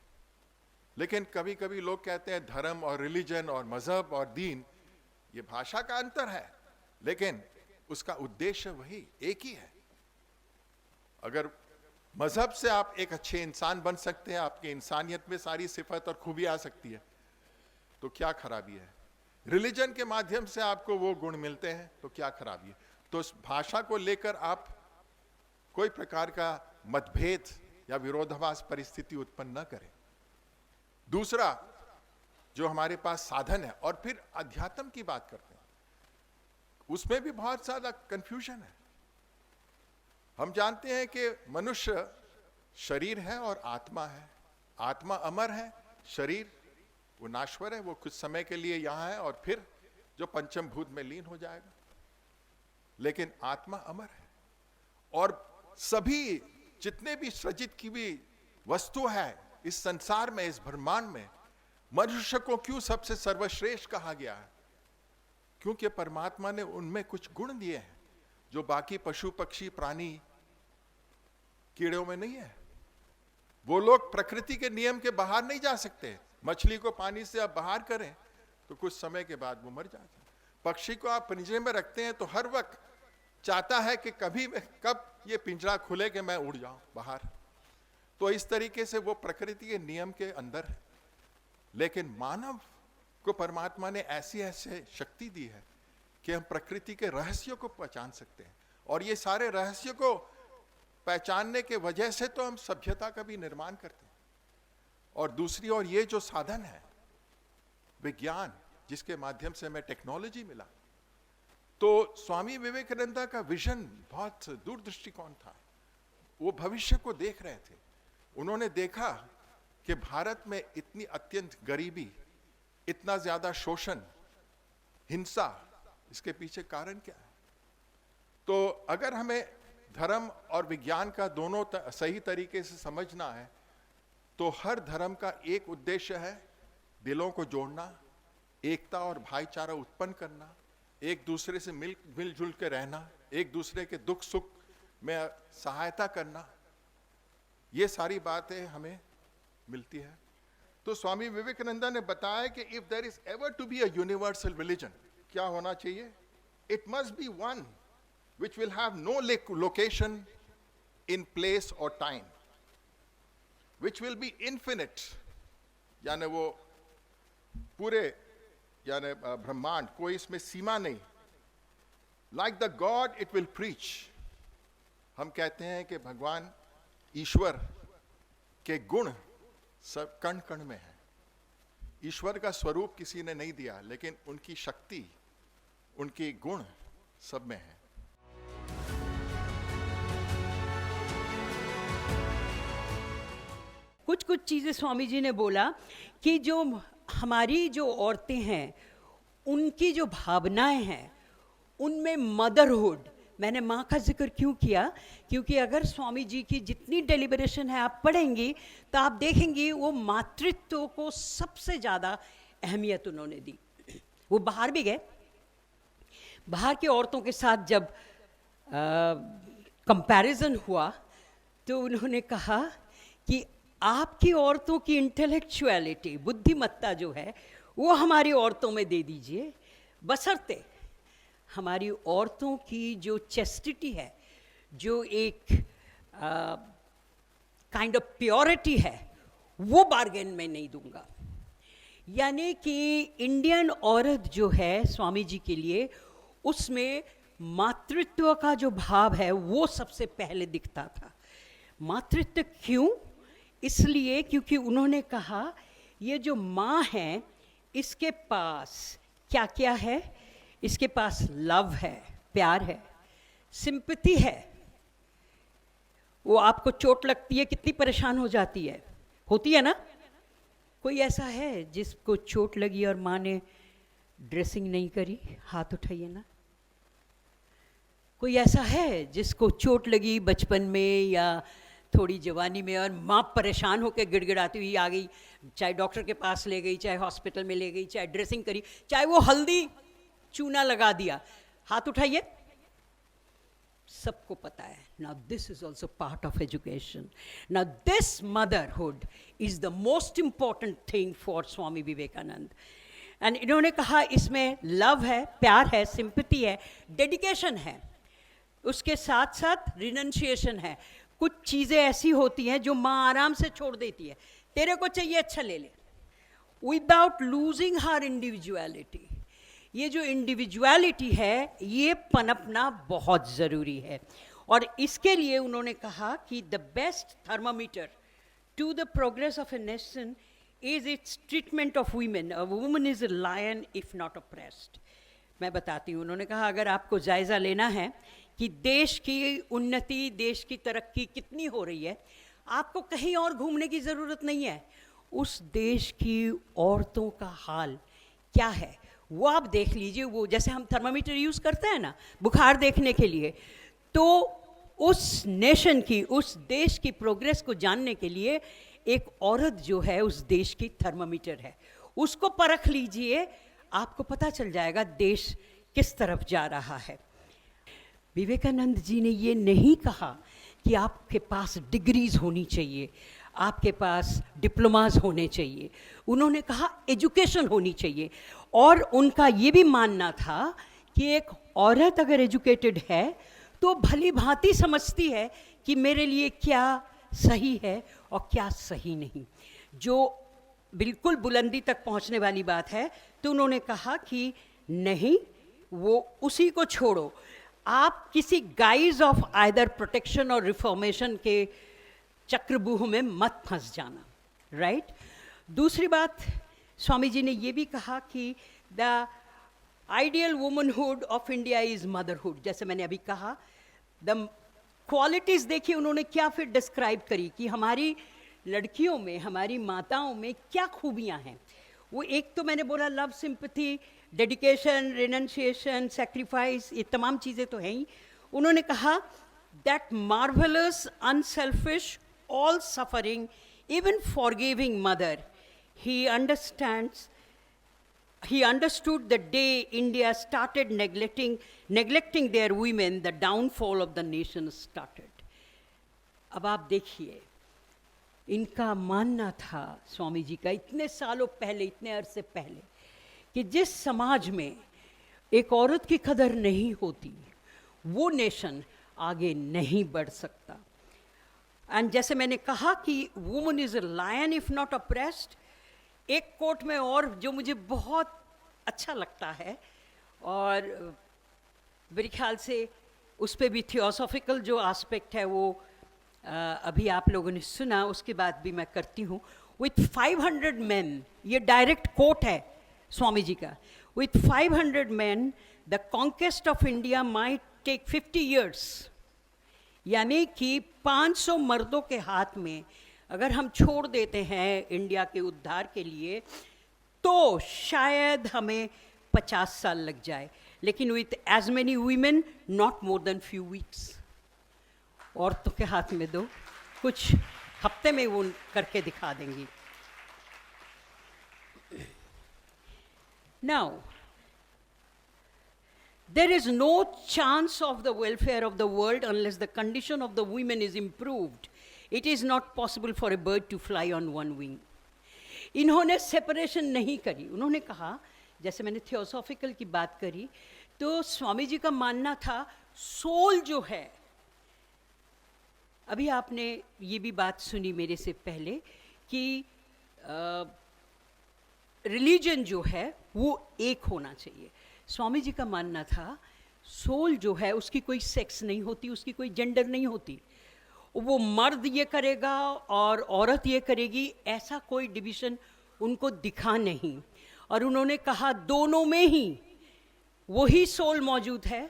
लेकिन कभी कभी लोग कहते हैं धर्म और रिलीजन और मजहब और दीन, ये भाषा का अंतर है, लेकिन उसका उद्देश्य वही एक ही है। अगर मजहब से आप एक अच्छे इंसान बन सकते हैं, आपकी इंसानियत में सारी सिफत और खूबी आ सकती है, तो क्या खराबी है। रिलीजन के माध्यम से आपको वो गुण मिलते हैं, तो क्या खराबी है। तो इस भाषा को लेकर आप कोई प्रकार का मतभेद या विरोधाभास परिस्थिति उत्पन्न न करें। दूसरा जो हमारे पास साधन है, और फिर अध्यात्म की बात करते हैं, उसमें भी बहुत ज्यादा कंफ्यूजन है। हम जानते हैं कि मनुष्य शरीर है और आत्मा है। आत्मा अमर है, शरीर वो नाश्वर है, वो कुछ समय के लिए यहां है और फिर जो पंचम भूत में लीन हो जाएगा। लेकिन आत्मा अमर है, और सभी जितने भी सृजित की भी वस्तु है इस संसार में, इस ब्रह्मांड में, मनुष्य को क्यों सबसे सर्वश्रेष्ठ कहा गया है? क्योंकि परमात्मा ने उनमें कुछ गुण दिए हैं जो बाकी पशु पक्षी प्राणी कीड़ों में नहीं है। वो लोग प्रकृति के नियम के बाहर नहीं जा सकते। मछली को पानी से आप बाहर करें तो कुछ समय के बाद वो मर जाता है। पक्षी को आप पिंजरे में रखते हैं तो हर वक्त चाहता है कि कब ये पिंजरा खुले कि मैं उड़ जाऊं बाहर। तो इस तरीके से वो प्रकृति के नियम के अंदर है। लेकिन मानव को परमात्मा ने ऐसी ऐसे शक्ति दी है कि हम प्रकृति के रहस्यों को पहचान सकते हैं, और ये सारे रहस्यों को पहचानने के वजह से तो हम सभ्यता का भी निर्माण करते हैं। और दूसरी ओर ये जो साधन है विज्ञान, जिसके माध्यम से हमें टेक्नोलॉजी मिला, तो स्वामी विवेकानंद का विजन बहुत दूरदृष्टिकोण था। वो भविष्य को देख रहे थे। उन्होंने देखा कि भारत में इतनी अत्यंत गरीबी, इतना ज्यादा शोषण, हिंसा, इसके पीछे कारण क्या है? तो अगर हमें धर्म और विज्ञान का दोनों सही तरीके से समझना है, तो हर धर्म का एक उद्देश्य है दिलों को जोड़ना, एकता और भाईचारा उत्पन्न करना, एक दूसरे से मिलजुल के रहना, एक दूसरे के दुख सुख में सहायता करना। ये सारी बातें हमें मिलती है। तो स्वामी विवेकानंद ने बताया कि if there is ever to be a universal religion, क्या होना चाहिए? It must be one which will have no location in place or time, which will be infinite, यानी वो पूरे यानी ब्रह्मांड, कोई इसमें सीमा नहीं। Like the God it will preach, हम कहते हैं कि भगवान ईश्वर के गुण सब कण कण में है। ईश्वर का स्वरूप किसी ने नहीं दिया, लेकिन उनकी शक्ति, उनके गुण सब में है। कुछ कुछ चीज़ें स्वामी जी ने बोला कि जो हमारी जो औरतें हैं, उनकी जो भावनाएं हैं, उनमें मदरहुड, मैंने माँ का जिक्र क्यों किया? क्योंकि अगर स्वामी जी की जितनी डेलिब्रेशन है आप पढ़ेंगी तो आप देखेंगी वो मातृत्व को सबसे ज़्यादा अहमियत उन्होंने दी। वो बाहर भी गए, बाहर की औरतों के साथ जब कंपैरिजन हुआ तो उन्होंने कहा कि आपकी औरतों की इंटेलेक्चुअलिटी, बुद्धिमत्ता जो है वो हमारी औरतों में दे दीजिए, बशर्ते हमारी औरतों की जो चेस्टिटी है, जो एक काइंड ऑफ प्योरिटी है, वो बार्गेन में नहीं दूंगा। यानी कि इंडियन औरत जो है स्वामी जी के लिए, उसमें मातृत्व का जो भाव है वो सबसे पहले दिखता था। मातृत्व क्यों? इसलिए क्योंकि उन्होंने कहा ये जो माँ है, इसके पास क्या क्या है? इसके पास लव है, प्यार है, सिंपैथी है। वो आपको चोट लगती है, कितनी परेशान हो जाती है, होती है ना? कोई ऐसा है जिसको चोट लगी और माँ ने ड्रेसिंग नहीं करी? हाथ उठाइए ना। कोई ऐसा है जिसको चोट लगी बचपन में या थोड़ी जवानी में और माँ परेशान होकर गिड़गिड़ाती हुई आ गई, चाहे डॉक्टर के पास ले गई, चाहे हॉस्पिटल में ले गई, चाहे ड्रेसिंग करी, चाहे वो हल्दी चूना लगा दिया? हाथ उठाइए। सबको पता है। Now this is also part of education. Now this motherhood is the most important thing for Swami Vivekananda. And इन्होंने कहा इसमें लव है, प्यार है, सिंपैथी है, डेडिकेशन है, उसके साथ साथ रिनंशिएशन है। कुछ चीज़ें ऐसी होती हैं जो माँ आराम से छोड़ देती है, तेरे को चाहिए अच्छा ले ले, विदाउट लूजिंग हर इंडिविजुअलिटी। ये जो इंडिविजुअलिटी है ये पनपना बहुत ज़रूरी है। और इसके लिए उन्होंने कहा कि the best thermometer to the progress of a nation is its treatment of women. A woman is a lion if not oppressed. मैं बताती हूँ, उन्होंने कहा अगर आपको जायज़ा लेना है कि देश की उन्नति, देश की तरक्की कितनी हो रही है, आपको कहीं और घूमने की ज़रूरत नहीं है। उस देश की औरतों का हाल क्या है वो आप देख लीजिए। वो जैसे हम थर्मामीटर यूज़ करते हैं ना बुखार देखने के लिए, तो उस नेशन की, उस देश की प्रोग्रेस को जानने के लिए एक औरत जो है उस देश की थर्मामीटर है। उसको परख लीजिए, आपको पता चल जाएगा देश किस तरफ जा रहा है। विवेकानंद जी ने ये नहीं कहा कि आपके पास डिग्रीज होनी चाहिए, आपके पास डिप्लोमास होने चाहिए। उन्होंने कहा एजुकेशन होनी चाहिए। और उनका ये भी मानना था कि एक औरत अगर एजुकेटेड है तो भली भांति समझती है कि मेरे लिए क्या सही है और क्या सही नहीं। जो बिल्कुल बुलंदी तक पहुंचने वाली बात है, तो उन्होंने कहा कि नहीं, वो उसी को छोड़ो, आप किसी गाइज ऑफ आइदर प्रोटेक्शन और रिफॉर्मेशन के चक्रव्यूह में मत फंस जाना, राइट। दूसरी बात, स्वामी जी ने ये भी कहा कि the ideal womanhood of India is motherhood. जैसे मैंने अभी कहा, द क्वालिटीज़ देखिए उन्होंने क्या फिर डिस्क्राइब करी कि हमारी लड़कियों में, हमारी माताओं में क्या खूबियां हैं। वो एक तो मैंने बोला love, sympathy, dedication, renunciation, sacrifice, ये तमाम चीज़ें तो हैं ही। उन्होंने कहा that marvellous, unselfish, all suffering, even forgiving mother, he understood the day India started neglecting their women, the downfall of the nation started. अब आप देखिए, इनका मानना था स्वामी जी का इतने सालों पहले, इतने अरसे पहले, कि जिस समाज में एक औरत की कदर नहीं होती, वो नेशन आगे नहीं बढ़ सकता। एंड जैसे मैंने कहा कि woman is a lion if not oppressed, एक कोट में और जो मुझे बहुत अच्छा लगता है, और मेरे ख्याल से उस पर भी थियोसॉफिकल जो एस्पेक्ट है वो अभी आप लोगों ने सुना, उसके बाद भी मैं करती हूँ। विथ 500 men, ये डायरेक्ट कोट है स्वामी जी का, with 500 men the conquest of India might take 50 years। यानी कि 500 मर्दों के हाथ में अगर हम छोड़ देते हैं इंडिया के उद्धार के लिए, तो शायद हमें 50 साल लग जाए, लेकिन with as many women not more than few weeks. औरतों के हाथ में दो, कुछ हफ्ते में वो करके दिखा देंगी। Now there is no chance of the welfare of the world unless the condition of the women is improved. It is not possible for a bird to fly on one wing. इन्होंने सेपरेशन नहीं करी। उन्होंने कहा, जैसे मैंने थियोसॉफिकल की बात करी, तो स्वामी जी का मानना था सोल जो है, अभी आपने ये भी बात सुनी मेरे से पहले कि रिलीजन जो है वो एक होना चाहिए। स्वामी जी का मानना था सोल जो है उसकी कोई सेक्स नहीं होती, उसकी कोई जेंडर नहीं होती, वो मर्द ये करेगा और औरत ये करेगी, ऐसा कोई डिवीज़न उनको दिखा नहीं। और उन्होंने कहा दोनों में ही वही सोल मौजूद है,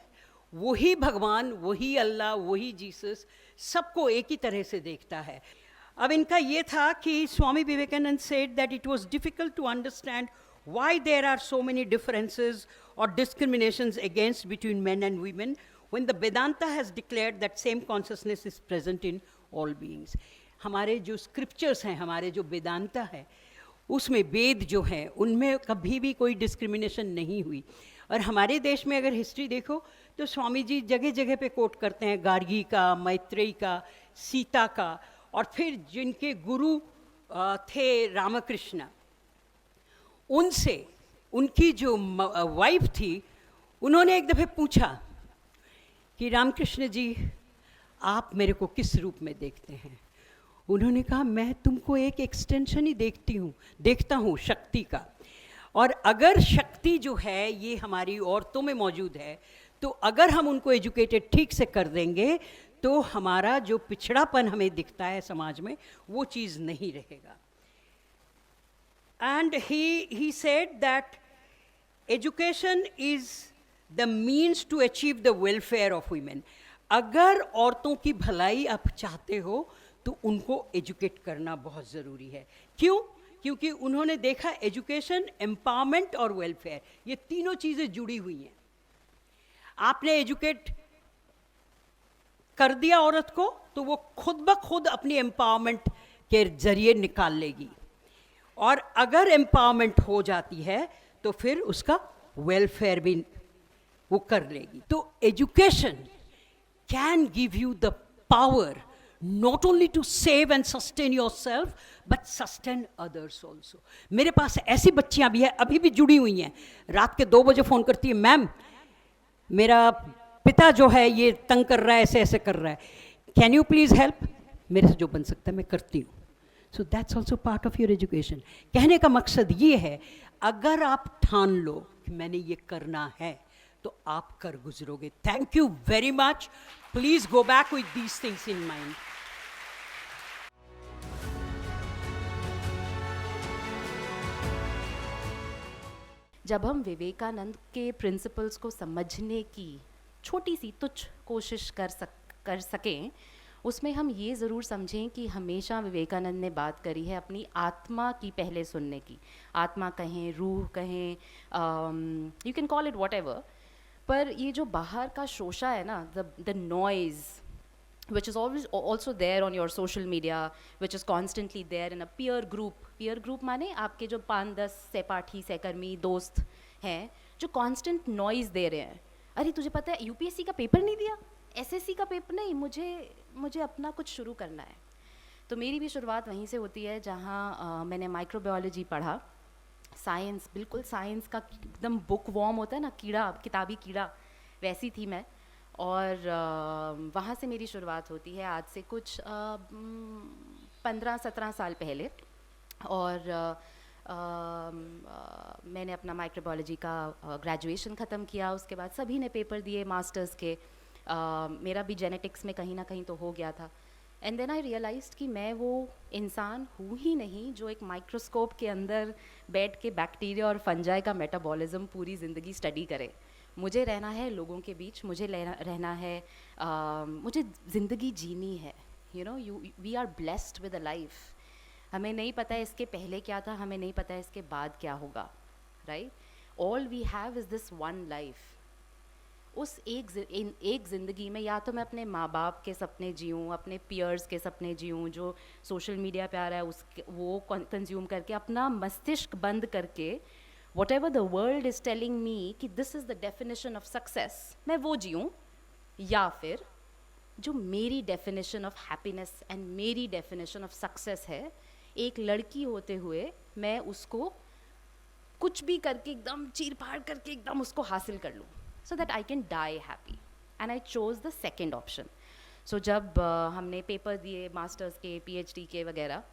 वही भगवान, वही अल्लाह, वही जीसस सबको एक ही तरह से देखता है। अब इनका ये था कि Swami Vivekananda said that it was difficult to understand why there are so many differences or discriminations against between men and women when the Vedanta has declared that same consciousness is present in all beings. हमारे जो स्क्रिप्चर्स हैं, हमारे जो वेदांता है, उसमें वेद जो है उनमें कभी भी कोई डिस्क्रिमिनेशन नहीं हुई। और हमारे देश में अगर हिस्ट्री देखो तो स्वामी जी जगह जगह पे कोट करते हैं गार्गी का, मैत्रेयी का, सीता का, और फिर जिनके गुरु थे रामकृष्ण, उनसे उनकी जो वाइफ थी, उन्होंने एक दफ़े पूछा कि रामकृष्ण जी आप मेरे को किस रूप में देखते हैं। उन्होंने कहा मैं तुमको एक एक्सटेंशन ही देखता हूँ शक्ति का, और अगर शक्ति जो है ये हमारी औरतों में मौजूद है, तो अगर हम उनको एजुकेटेड ठीक से कर देंगे तो हमारा जो पिछड़ापन हमें दिखता है समाज में वो चीज़ नहीं रहेगा। And he said that education is the means to achieve the welfare of women. अगर औरतों की भलाई आप चाहते हो तो उनको एजुकेट करना बहुत ज़रूरी है। क्यों? क्योंकि उन्होंने देखा एजुकेशन, एम्पावरमेंट और वेलफेयर, ये तीनों चीज़ें जुड़ी हुई हैं। आपने एजुकेट कर दिया औरत को तो वो खुद ब खुद अपनी एम्पावरमेंट के जरिए निकाल लेगी, और अगर एम्पावरमेंट हो जाती है तो फिर उसका वेलफेयर भी वो कर लेगी। तो education can give you the power not only to save and sustain yourself but sustain others also. मेरे पास ऐसी बच्चियां भी हैं, अभी भी जुड़ी हुई हैं, रात के 2 बजे फ़ोन करती है, मैम मेरा पिता जो है ये तंग कर रहा है, ऐसे ऐसे कर रहा है, कैन यू प्लीज़ हेल्प। मेरे से जो बन सकता है मैं करती हूँ। So that's also part of your education. कहने का मकसद ये है, अगर आप ठान लो कि मैंने ये करना है, तो आप कर गुजरोगे. Thank you very much. Please go back with these things in mind. जब हम विवेकानंद के प्रिंसिपल्स को समझने की छोटी सी तुच्छ कोशिश कर सकें, उसमें हम ये ज़रूर समझें कि हमेशा विवेकानंद ने बात करी है अपनी आत्मा की पहले सुनने की. आत्मा कहें, रूह कहें, you can call it what ever. पर ये जो बाहर का शोशा है ना, the noise which is always also there on your social media, which is constantly there in a peer group. Peer group माने आपके जो 5-10 सहपाठी, सहकर्मी, दोस्त हैं जो constant noise दे रहे हैं. अरे तुझे पता है यूपीएससी का पेपर नहीं दिया, एसएससी का पेपर नहीं, मुझे अपना कुछ शुरू करना है. तो मेरी भी शुरुआत वहीं से होती है जहाँ मैंने माइक्रोबायोलॉजी पढ़ा. साइंस, बिल्कुल साइंस का एकदम बुक वॉर्म होता है ना, कीड़ा, किताबी कीड़ा, वैसी थी मैं. और वहाँ से मेरी शुरुआत होती है आज से कुछ 15-17 साल पहले. और मैंने अपना माइक्रोबायोलॉजी का ग्रेजुएशन ख़त्म किया. उसके बाद सभी ने पेपर दिए मास्टर्स के. मेरा भी जेनेटिक्स में कहीं ना कहीं तो हो गया था. एंड देन आई रियलाइज्ड कि मैं वो इंसान हूँ ही नहीं जो एक माइक्रोस्कोप के अंदर बैठ के बैक्टीरिया और फंजाई का मेटाबॉलिज्म पूरी ज़िंदगी स्टडी करे. मुझे रहना है लोगों के बीच, मुझे रहना है, मुझे ज़िंदगी जीनी है. You know, we are blessed with a life. हमें नहीं पता है इसके पहले क्या था, हमें नहीं पता है इसके बाद क्या होगा, right. All we have is this one life. उस एक ज़िंदगी में या तो मैं अपने माँ बाप के सपने जीऊँ, अपने पियर्स के सपने जीऊँ, जो सोशल मीडिया पे आ रहा है उसके वो कंज्यूम करके, अपना मस्तिष्क बंद करके whatever the world is telling me कि this is the definition of success, मैं वो जीऊँ. या फिर जो मेरी definition of happiness and मेरी definition of success है, एक लड़की होते हुए मैं उसको कुछ भी करके एकदम चीर फाड़ करके एकदम उसको हासिल कर लूँ, so that I can die happy. And I chose the second option. So जब हमने पेपर दिए मास्टर्स के, PhD के वगैरह,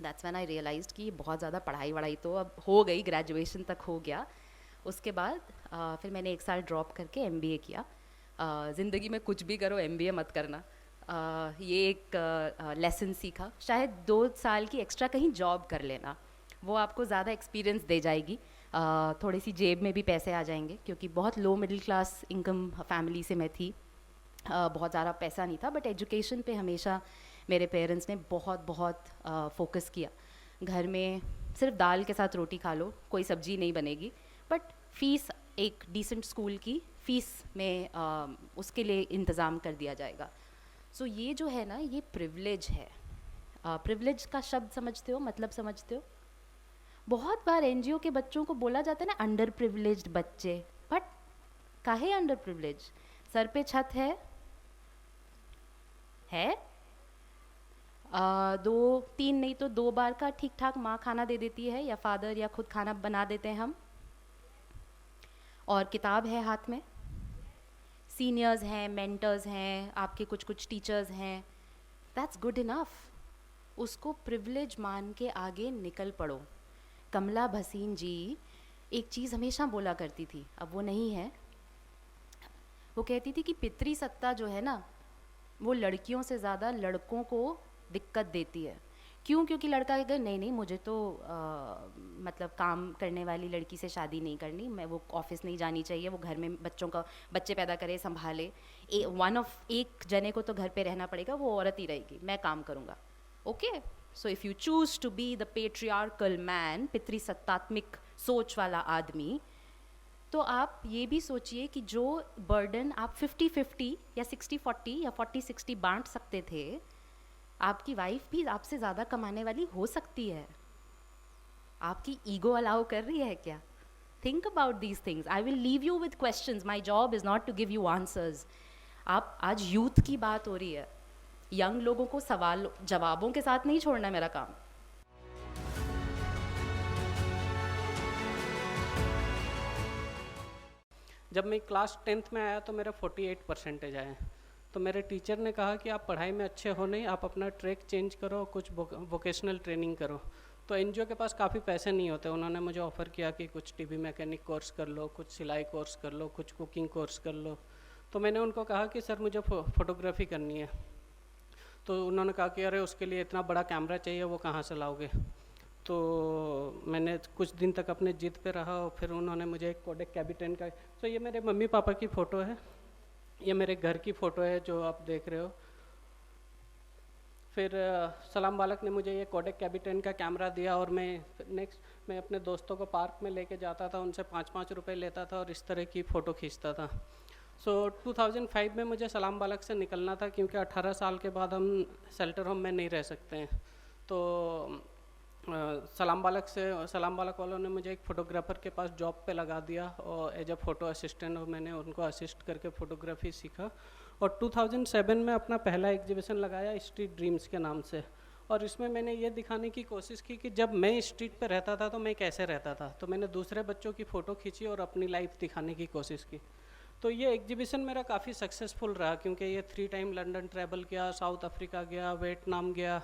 दैट्स व्हेन आई रियलाइज्ड कि बहुत ज़्यादा पढ़ाई तो अब हो गई, ग्रेजुएशन तक हो गया. उसके बाद फिर मैंने 1 साल ड्रॉप करके MBA किया. ज़िंदगी में कुछ भी करो, MBA मत करना. ये एक लेसन सीखा. शायद 2 साल की एक्स्ट्रा कहीं जॉब कर लेना, वो आपको ज़्यादा एक्सपीरियंस दे जाएगी. थोड़ी सी जेब में भी पैसे आ जाएंगे, क्योंकि बहुत low middle class income family से मैं थी. बहुत ज़्यादा पैसा नहीं था, बट एजुकेशन पे हमेशा मेरे पेरेंट्स ने बहुत फोकस किया. घर में सिर्फ दाल के साथ रोटी खा लो, कोई सब्जी नहीं बनेगी, बट फ़ीस एक डिसेंट स्कूल की फ़ीस में उसके लिए इंतज़ाम कर दिया जाएगा. सो ये जो है ना, ये प्रिविलेज है. प्रिविलेज का शब्द समझते हो, मतलब समझते हो? बहुत बार NGO के बच्चों को बोला जाता है ना अंडर प्रिविलेज्ड बच्चे, बट काहे अंडर प्रिविलेज? सर पे छत है 2-3 नहीं तो 2 बार का ठीक ठाक माँ खाना दे देती है, या फादर, या खुद खाना बना देते हैं हम. और किताब है हाथ में, सीनियर्स हैं, मेंटर्स हैं, आपके कुछ टीचर्स हैं. That's good enough. उसको प्रिविलेज मान के आगे निकल पड़ो. कमला भसीन जी एक चीज़ हमेशा बोला करती थी, अब वो नहीं है. वो कहती थी कि पितृ सत्ता जो है ना, वो लड़कियों से ज़्यादा लड़कों को दिक्कत देती है. क्यों? क्योंकि लड़का अगर नहीं मुझे तो मतलब काम करने वाली लड़की से शादी नहीं करनी, मैं वो ऑफिस नहीं जानी चाहिए, वो घर में बच्चे पैदा करे, संभाले. एक जने को तो घर पे रहना पड़ेगा, वो औरत ही रहेगी, मैं काम करूँगा. Okay, so if you choose to be the patriarchal man, पितृसत्तात्मक सोच वाला आदमी, तो आप ये भी सोचिए कि जो बर्डन आप 50-50 या 60-40 या 40-60 बांट सकते थे, आपकी वाइफ भी आपसे ज़्यादा कमाने वाली हो सकती है. आपकी ईगो अलाउ कर रही है क्या? Think about these things. I will leave you with questions. My job is not to give you answers. आप आज यूथ की बात हो रही है, यंग लोगों को सवाल जवाबों के साथ नहीं छोड़ना मेरा काम. जब मैं क्लास 10th में आया तो मेरा 48% आए. तो मेरे टीचर ने कहा कि आप पढ़ाई में अच्छे हो नहीं, आप अपना ट्रैक चेंज करो, कुछ वोकेशनल ट्रेनिंग करो। तो एनजीओ के पास काफ़ी पैसे नहीं होते, उन्होंने मुझे ऑफ़र किया कि कुछ टीवी मैकेनिक कोर्स कर लो, कुछ सिलाई कोर्स कर लो, कुछ कुकिंग कोर्स कर लो। तो मैंने उनको कहा कि सर मुझे फ़ोटोग्राफी करनी है। तो उन्होंने कहा कि अरे उसके लिए इतना बड़ा कैमरा चाहिए, वो कहाँ से लाओगे। तो मैंने कुछ दिन तक अपने जिद पे रहा और फिर उन्होंने मुझे एक कोडेक कैबिटेन का, तो ये मेरे मम्मी पापा की फ़ोटो है, ये मेरे घर की फ़ोटो है जो आप देख रहे हो। फिर सलाम बालक ने मुझे ये कोडेक कैबिटेन का कैमरा दिया और मैं अपने दोस्तों को पार्क में लेके जाता था, उनसे 5-5 रुपए लेता था और इस तरह की फ़ोटो खींचता था। 2005 में मुझे सलाम बालक से निकलना था क्योंकि 18 साल के बाद हम शेल्टर होम में नहीं रह सकते हैं। तो सलाम बालक वालों ने मुझे एक फ़ोटोग्राफ़र के पास जॉब पे लगा दिया और एज अ फ़ोटो असिस्टेंट, और मैंने उनको असिस्ट करके फ़ोटोग्राफी सीखा। और 2007 में अपना पहला एग्जीबिशन लगाया स्ट्रीट ड्रीम्स के नाम से, और इसमें मैंने ये दिखाने की कोशिश की कि जब मैं स्ट्रीट पे रहता था तो मैं कैसे रहता था। तो मैंने दूसरे बच्चों की फ़ोटो खींची और अपनी लाइफ दिखाने की कोशिश की। तो ये एग्जीबिशन मेरा काफ़ी सक्सेसफुल रहा क्योंकि ये 3 टाइम लंदन ट्रैवल किया, साउथ अफ्रीका गया, वियतनाम गया।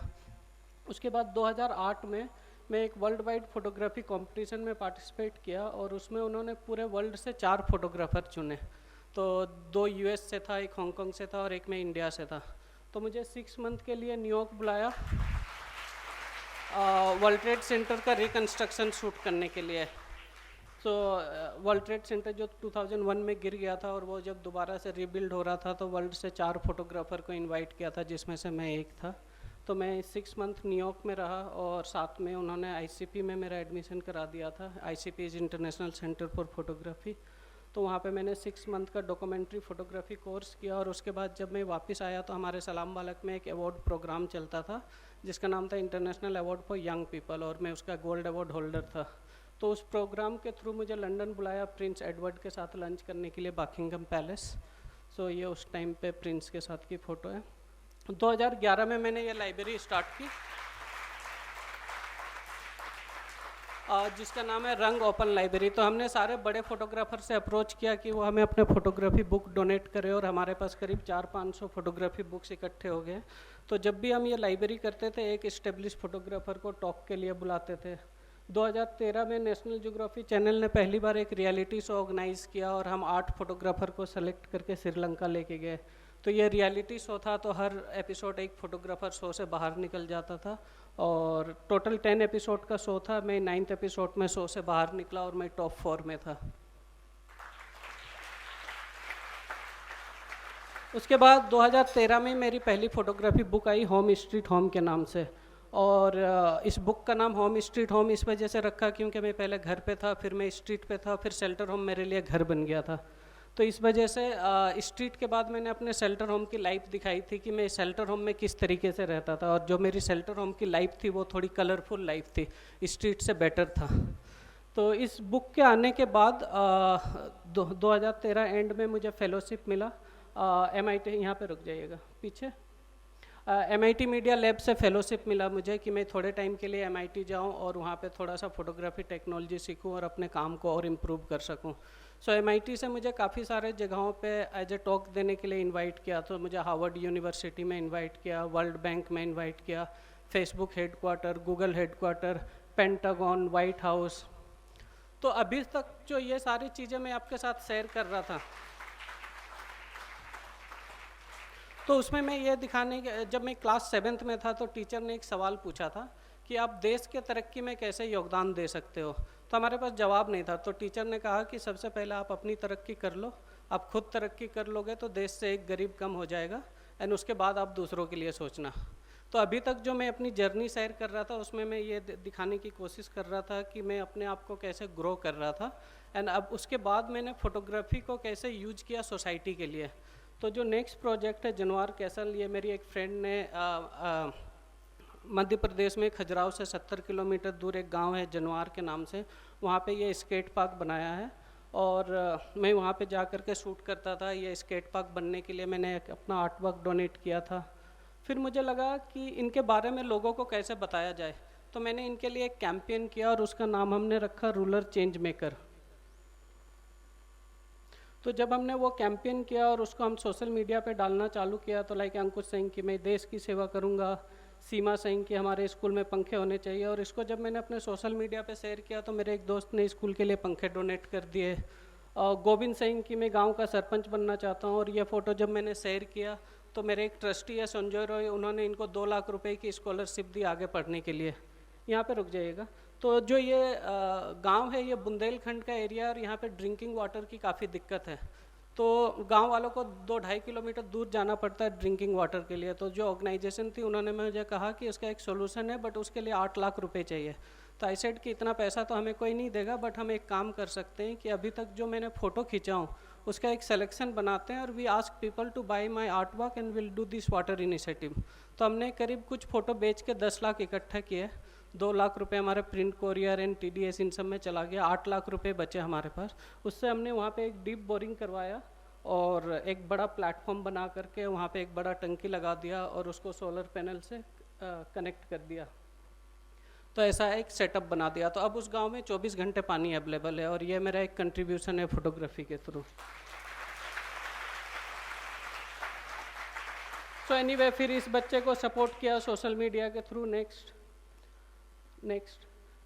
उसके बाद 2008 में मैं एक वर्ल्ड वाइड फ़ोटोग्राफी कंपटीशन में पार्टिसिपेट किया और उसमें उन्होंने पूरे वर्ल्ड से 4 फोटोग्राफ़र चुने। तो 2 यूएस से था, एक हांगकांग से था और एक मैं इंडिया से था। तो मुझे 6 मंथ के लिए न्यूयॉर्क बुलाया वर्ल्ड ट्रेड सेंटर का रिकन्स्ट्रक्शन शूट करने के लिए। तो वर्ल्ड ट्रेड सेंटर जो 2001 में गिर गया था और वो जब दोबारा से रीबिल्ड हो रहा था तो वर्ल्ड से 4 फोटोग्राफ़र को इनवाइट किया था जिसमें से मैं एक था। तो मैं 6 मंथ न्यूयॉर्क में रहा और साथ में उन्होंने आईसीपी में मेरा एडमिशन करा दिया था। ICP is international centre for photography. तो वहाँ पे मैंने 6 मंथ का डॉक्यूमेंट्री फ़ोटोग्राफी कोर्स किया और उसके बाद जब मैं वापस आया तो हमारे सलाम बालक में एक अवार्ड प्रोग्राम चलता था जिसका नाम था international award for young people, और मैं उसका गोल्ड अवार्ड होल्डर था। तो उस प्रोग्राम के थ्रू मुझे लंदन बुलाया प्रिंस एडवर्ड के साथ लंच करने के लिए बकिंघम पैलेस। सो ये उस टाइम पे प्रिंस के साथ की फ़ोटो है। 2011 में मैंने ये लाइब्रेरी स्टार्ट की जिसका नाम है रंग ओपन लाइब्रेरी। तो हमने सारे बड़े फोटोग्राफर से अप्रोच किया कि वो हमें अपने फोटोग्राफी बुक डोनेट करें और हमारे पास करीब 400-500 फोटोग्राफी बुक्स इकट्ठे हो गए। तो जब भी हम ये लाइब्रेरी करते थे एक इस्टेब्लिश फोटोग्राफर को टॉक के लिए बुलाते थे। 2013 में नेशनल ज्योग्राफी चैनल ने पहली बार एक रियलिटी शो ऑर्गेनाइज़ किया और हम 8 फोटोग्राफर को सेलेक्ट करके श्रीलंका लेके गए। तो ये रियलिटी शो था तो हर एपिसोड एक फोटोग्राफर शो से बाहर निकल जाता था और टोटल 10 एपिसोड का शो था। मैं 9th एपिसोड में शो से बाहर निकला और मैं टॉप 4 में था। उसके बाद 2013 में मेरी पहली फ़ोटोग्राफी बुक आई होम स्ट्रीट होम के नाम से, और इस बुक का नाम होम स्ट्रीट होम इस वजह से रखा क्योंकि मैं पहले घर पे था, फिर मैं स्ट्रीट पे था, फिर शेल्टर होम मेरे लिए घर बन गया था। तो इस वजह से स्ट्रीट के बाद मैंने अपने शेल्टर होम की लाइफ दिखाई थी कि मैं शेल्टर होम में किस तरीके से रहता था, और जो मेरी शेल्टर होम की लाइफ थी वो थोड़ी कलरफुल लाइफ थी, स्ट्रीट से बेटर था। तो इस बुक के आने के बाद 2013 एंड में मुझे फेलोशिप मिला MIT, यहाँ पे रुक जाइएगा पीछे, MIT मीडिया लैब से फेलोशिप मिला मुझे कि मैं थोड़े टाइम के लिए MIT जाऊँ और वहाँ पे थोड़ा सा फोटोग्राफी टेक्नोलॉजी सीखूँ और अपने काम को और इम्प्रूव कर सकूँ। सो MIT से मुझे काफ़ी सारे जगहों पे एज ए टॉक देने के लिए इनवाइट किया। तो मुझे हार्वर्ड यूनिवर्सिटी में इनवाइट किया, वर्ल्ड बैंक में इनवाइट किया, Facebook headquarter, Google headquarter, pentagon, white house. तो अभी तक जो ये सारी चीज़ें मैं आपके साथ शेयर कर रहा था, तो उसमें मैं ये दिखाने के, जब मैं क्लास 7th में था तो टीचर ने एक सवाल पूछा था कि आप देश के तरक्की में कैसे योगदान दे सकते हो। तो हमारे पास जवाब नहीं था। तो टीचर ने कहा कि सबसे पहले आप अपनी तरक्की कर लो, आप खुद तरक्की कर लोगे तो देश से एक गरीब कम हो जाएगा, एंड उसके बाद आप दूसरों के लिए सोचना। तो अभी तक जो मैं अपनी जर्नी शेयर कर रहा था उसमें मैं ये दिखाने की कोशिश कर रहा था कि मैं अपने आप को कैसे ग्रो कर रहा था, एंड अब उसके बाद मैंने फ़ोटोग्राफी को कैसे यूज किया सोसाइटी के लिए। तो जो नेक्स्ट प्रोजेक्ट है जनवार कैसल, ये मेरी एक फ्रेंड ने मध्य प्रदेश में खजुराहो से 70 किलोमीटर दूर एक गांव है जनवार के नाम से, वहाँ पे ये स्केट पार्क बनाया है और मैं वहाँ पे जा कर के शूट करता था। ये स्केट पार्क बनने के लिए मैंने अपना आर्ट वर्क डोनेट किया था। फिर मुझे लगा कि इनके बारे में लोगों को कैसे बताया जाए, तो मैंने इनके लिए एक कैंपेन किया और उसका नाम हमने रखा रूरल चेंज मेकर। तो जब हमने वो कैंपेन किया और उसको हम सोशल मीडिया पे डालना चालू किया, तो लाइक अंकुश सिंह कि मैं देश की सेवा करूँगा, सीमा सिंह कि हमारे स्कूल में पंखे होने चाहिए, और इसको जब मैंने अपने सोशल मीडिया पे शेयर किया तो मेरे एक दोस्त ने स्कूल के लिए पंखे डोनेट कर दिए। और गोविंद सिंह कि मैं गांव का सरपंच बनना चाहता हूं, और ये फ़ोटो जब मैंने शेयर किया तो मेरे एक ट्रस्टी है संजय रॉय, उन्होंने इनको 2 लाख रुपए की स्कॉलरशिप दी आगे पढ़ने के लिए। यहाँ पे रुक जाइएगा। तो जो ये गांव है ये बुंदेलखंड का एरिया, और यहाँ पे ड्रिंकिंग वाटर की काफ़ी दिक्कत है। तो गांव वालों को 2-2.5 किलोमीटर दूर जाना पड़ता है ड्रिंकिंग वाटर के लिए। तो जो ऑर्गेनाइजेशन थी उन्होंने मुझे कहा कि उसका एक सोल्यूशन है, बट उसके लिए 8 लाख रुपए चाहिए। तो आई सेड कि इतना पैसा तो हमें कोई नहीं देगा, बट हम एक काम कर सकते हैं कि अभी तक जो मैंने फ़ोटो खींचा हूँ उसका एक सिलेक्शन बनाते हैं, और we ask people to buy my art work and will do this water initiative. तो हमने करीब कुछ फ़ोटो बेच के 10 लाख इकट्ठा किए। 2 लाख रुपए हमारे प्रिंट कोरियर एंड TDS इन सब में चला गया। 8 लाख रुपए बचे हमारे पास। उससे हमने वहाँ पे एक डीप बोरिंग करवाया और एक बड़ा प्लेटफॉर्म बना करके वहाँ पे एक बड़ा टंकी लगा दिया और उसको सोलर पैनल से कनेक्ट कर दिया। तो ऐसा एक सेटअप बना दिया। तो अब उस गांव में 24 घंटे पानी अवेलेबल है, और ये मेरा एक कंट्रीब्यूशन है फोटोग्राफी के थ्रू। तो एनीवे फिर इस बच्चे को सपोर्ट किया सोशल मीडिया के थ्रू। नेक्स्ट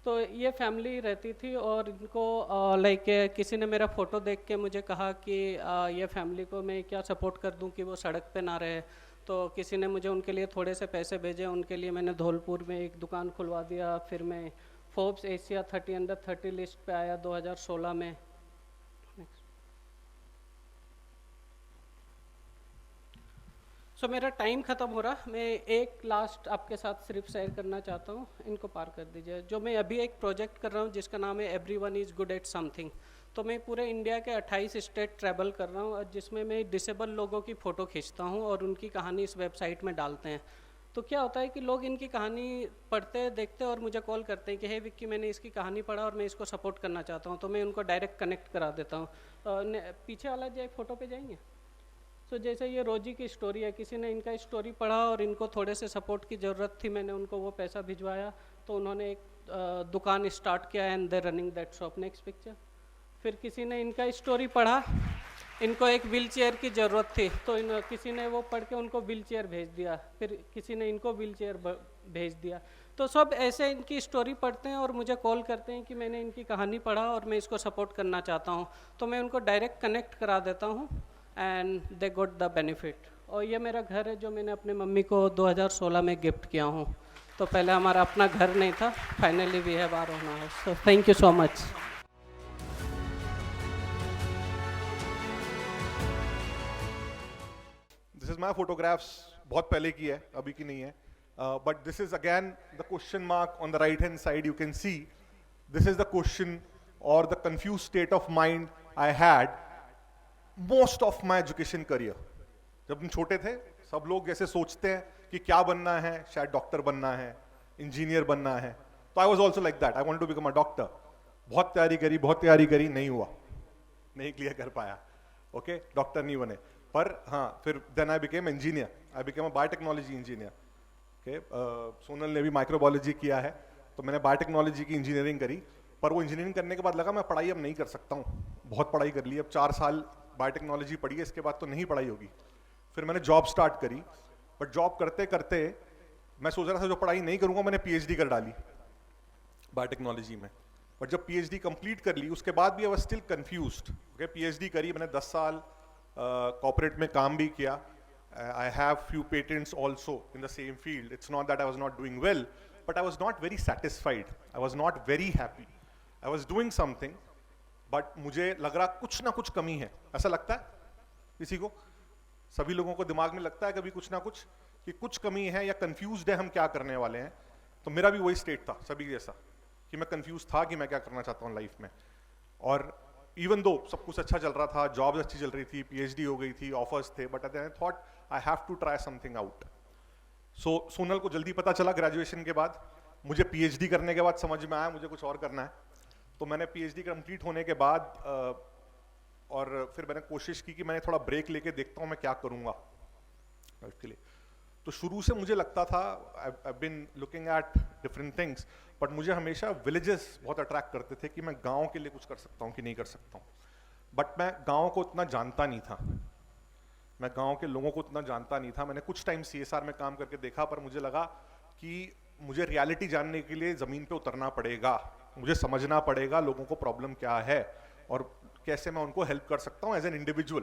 तो ये फैमिली रहती थी, और इनको लाइक किसी ने मेरा फ़ोटो देख के मुझे कहा कि ये फैमिली को मैं क्या सपोर्ट कर दूं कि वो सड़क पे ना रहे। तो किसी ने मुझे उनके लिए थोड़े से पैसे भेजे, उनके लिए मैंने धौलपुर में एक दुकान खुलवा दिया। फिर मैं फोर्ब्स एशिया 30 अंडर 30 लिस्ट पे आया 2016 में। सो मेरा टाइम ख़त्म हो रहा। मैं एक लास्ट आपके साथ सिर्फ शेयर करना चाहता हूँ, इनको पार कर दीजिए। जो मैं अभी एक प्रोजेक्ट कर रहा हूँ जिसका नाम है everyone is good at something. तो मैं पूरे इंडिया के 28 स्टेट ट्रैवल कर रहा हूँ, और जिसमें मैं डिसेबल लोगों की फ़ोटो खींचता हूँ और उनकी कहानी इस वेबसाइट में डालते हैं। तो क्या होता है कि लोग इनकी कहानी पढ़ते देखते और मुझे कॉल करते हैं कि हे विक्की, मैंने इसकी कहानी पढ़ा और मैं इसको सपोर्ट करना चाहता हूँ। तो मैं उनको डायरेक्ट कनेक्ट करा देता हूँ। पीछे वाला जो फ़ोटो पे जाएंगे। सो जैसे ये रोजी की स्टोरी है, किसी ने इनका स्टोरी पढ़ा और इनको थोड़े से सपोर्ट की ज़रूरत थी, मैंने उनको वो पैसा भिजवाया। तो उन्होंने एक दुकान स्टार्ट किया and they running that shop. Next picture. फिर किसी ने इनका स्टोरी पढ़ा, इनको एक व्हील चेयर की ज़रूरत थी, तो किसी ने वो पढ़ के उनको व्हील चेयर भेज दिया। फिर किसी ने इनको व्हील चेयर भेज दिया। तो सब ऐसे इनकी स्टोरी पढ़ते हैं और मुझे कॉल करते हैं कि मैंने इनकी कहानी पढ़ा और मैं इसको सपोर्ट करना चाहता हूँ। तो मैं उनको डायरेक्ट कनेक्ट करा देता हूँ and they got the benefit. और ये मेरा घर है जो मैंने अपने मम्मी को 2016 में गिफ्ट किया हूँ। तो पहले हमारा अपना घर नहीं था, finally we have our own house. So thank you so much. This is my photographs, बहुत पहले की है, अभी की नहीं है। But this is again the question mark on the right hand side. You can see this is the question और the confuse state of mind I had most of my education career. जब हम छोटे थे सब लोग जैसे सोचते हैं कि क्या बनना है, शायद डॉक्टर बनना है, इंजीनियर बनना है। तो I was also like that, I want to become a doctor. बहुत तैयारी करी, नहीं हुआ, नहीं क्लियर कर पाया। ओके, डॉक्टर नहीं बने। पर हाँ, फिर then I became engineer, I became a biotechnology engineer. Okay, Sonal ने भी माइक्रोबायोलॉजी किया है, तो मैंने बायोटेक्नोलॉजी की इंजीनियरिंग करी। पर वो इंजीनियरिंग करने के बाद लगा मैं पढ़ाई अब नहीं कर सकता हूँ, बहुत पढ़ाई कर ली, अब 4 साल बायोटेक्नोलॉजी पढ़ी है, इसके बाद तो नहीं पढ़ाई होगी। फिर मैंने जॉब स्टार्ट करी, बट जॉब करते करते मैं सोच रहा था जो पढ़ाई नहीं करूँगा, मैंने PhD कर डाली बायोटेक्नोलॉजी में। बट जब PhD कंप्लीट कर ली उसके बाद भी I was still confused. Okay, PhD करी मैंने, 10 साल कॉर्पोरेट में काम भी किया। I have few patents also in the same field. It's not that I was not doing well, but I was not very satisfied, I was not very happy. I was doing something, but मुझे लग रहा कुछ ना कुछ कमी है। ऐसा लगता है किसी को? सभी लोगों को दिमाग में लगता है कभी कुछ ना कुछ कि कुछ कमी है या कंफ्यूज्ड है हम क्या करने वाले हैं। तो मेरा भी वही स्टेट था सभी जैसा कि मैं कंफ्यूज था कि मैं क्या करना चाहता हूँ लाइफ में। और इवन दो सब कुछ अच्छा चल रहा था, जॉब अच्छी चल रही थी, PhD हो गई थी, ऑफर्स थे, but I thought I have to try something out. So Sonal को जल्दी पता चला ग्रेजुएशन के बाद, मुझे PhD करने के बाद समझ में आया मुझे कुछ और करना है। तो मैंने PhD कंप्लीट होने के बाद और फिर मैंने कोशिश की कि मैंने थोड़ा ब्रेक लेके देखता हूँ मैं क्या करूँगा इसके लिए। तो शुरू से मुझे लगता था, I been looking at different things, but मुझे हमेशा विलेजेस बहुत अट्रैक्ट करते थे कि मैं गांव के लिए कुछ कर सकता हूँ कि नहीं कर सकता हूँ। बट मैं गाँव को उतना जानता नहीं था, मैं गांव के लोगों को उतना जानता नहीं था। मैंने कुछ टाइम CSR में काम करके देखा, पर मुझे लगा कि मुझे रियलिटी जानने के लिए ज़मीन पे उतरना पड़ेगा, मुझे समझना पड़ेगा लोगों को प्रॉब्लम क्या है और कैसे मैं उनको हेल्प कर सकता हूँ एज एन इंडिविजुअल।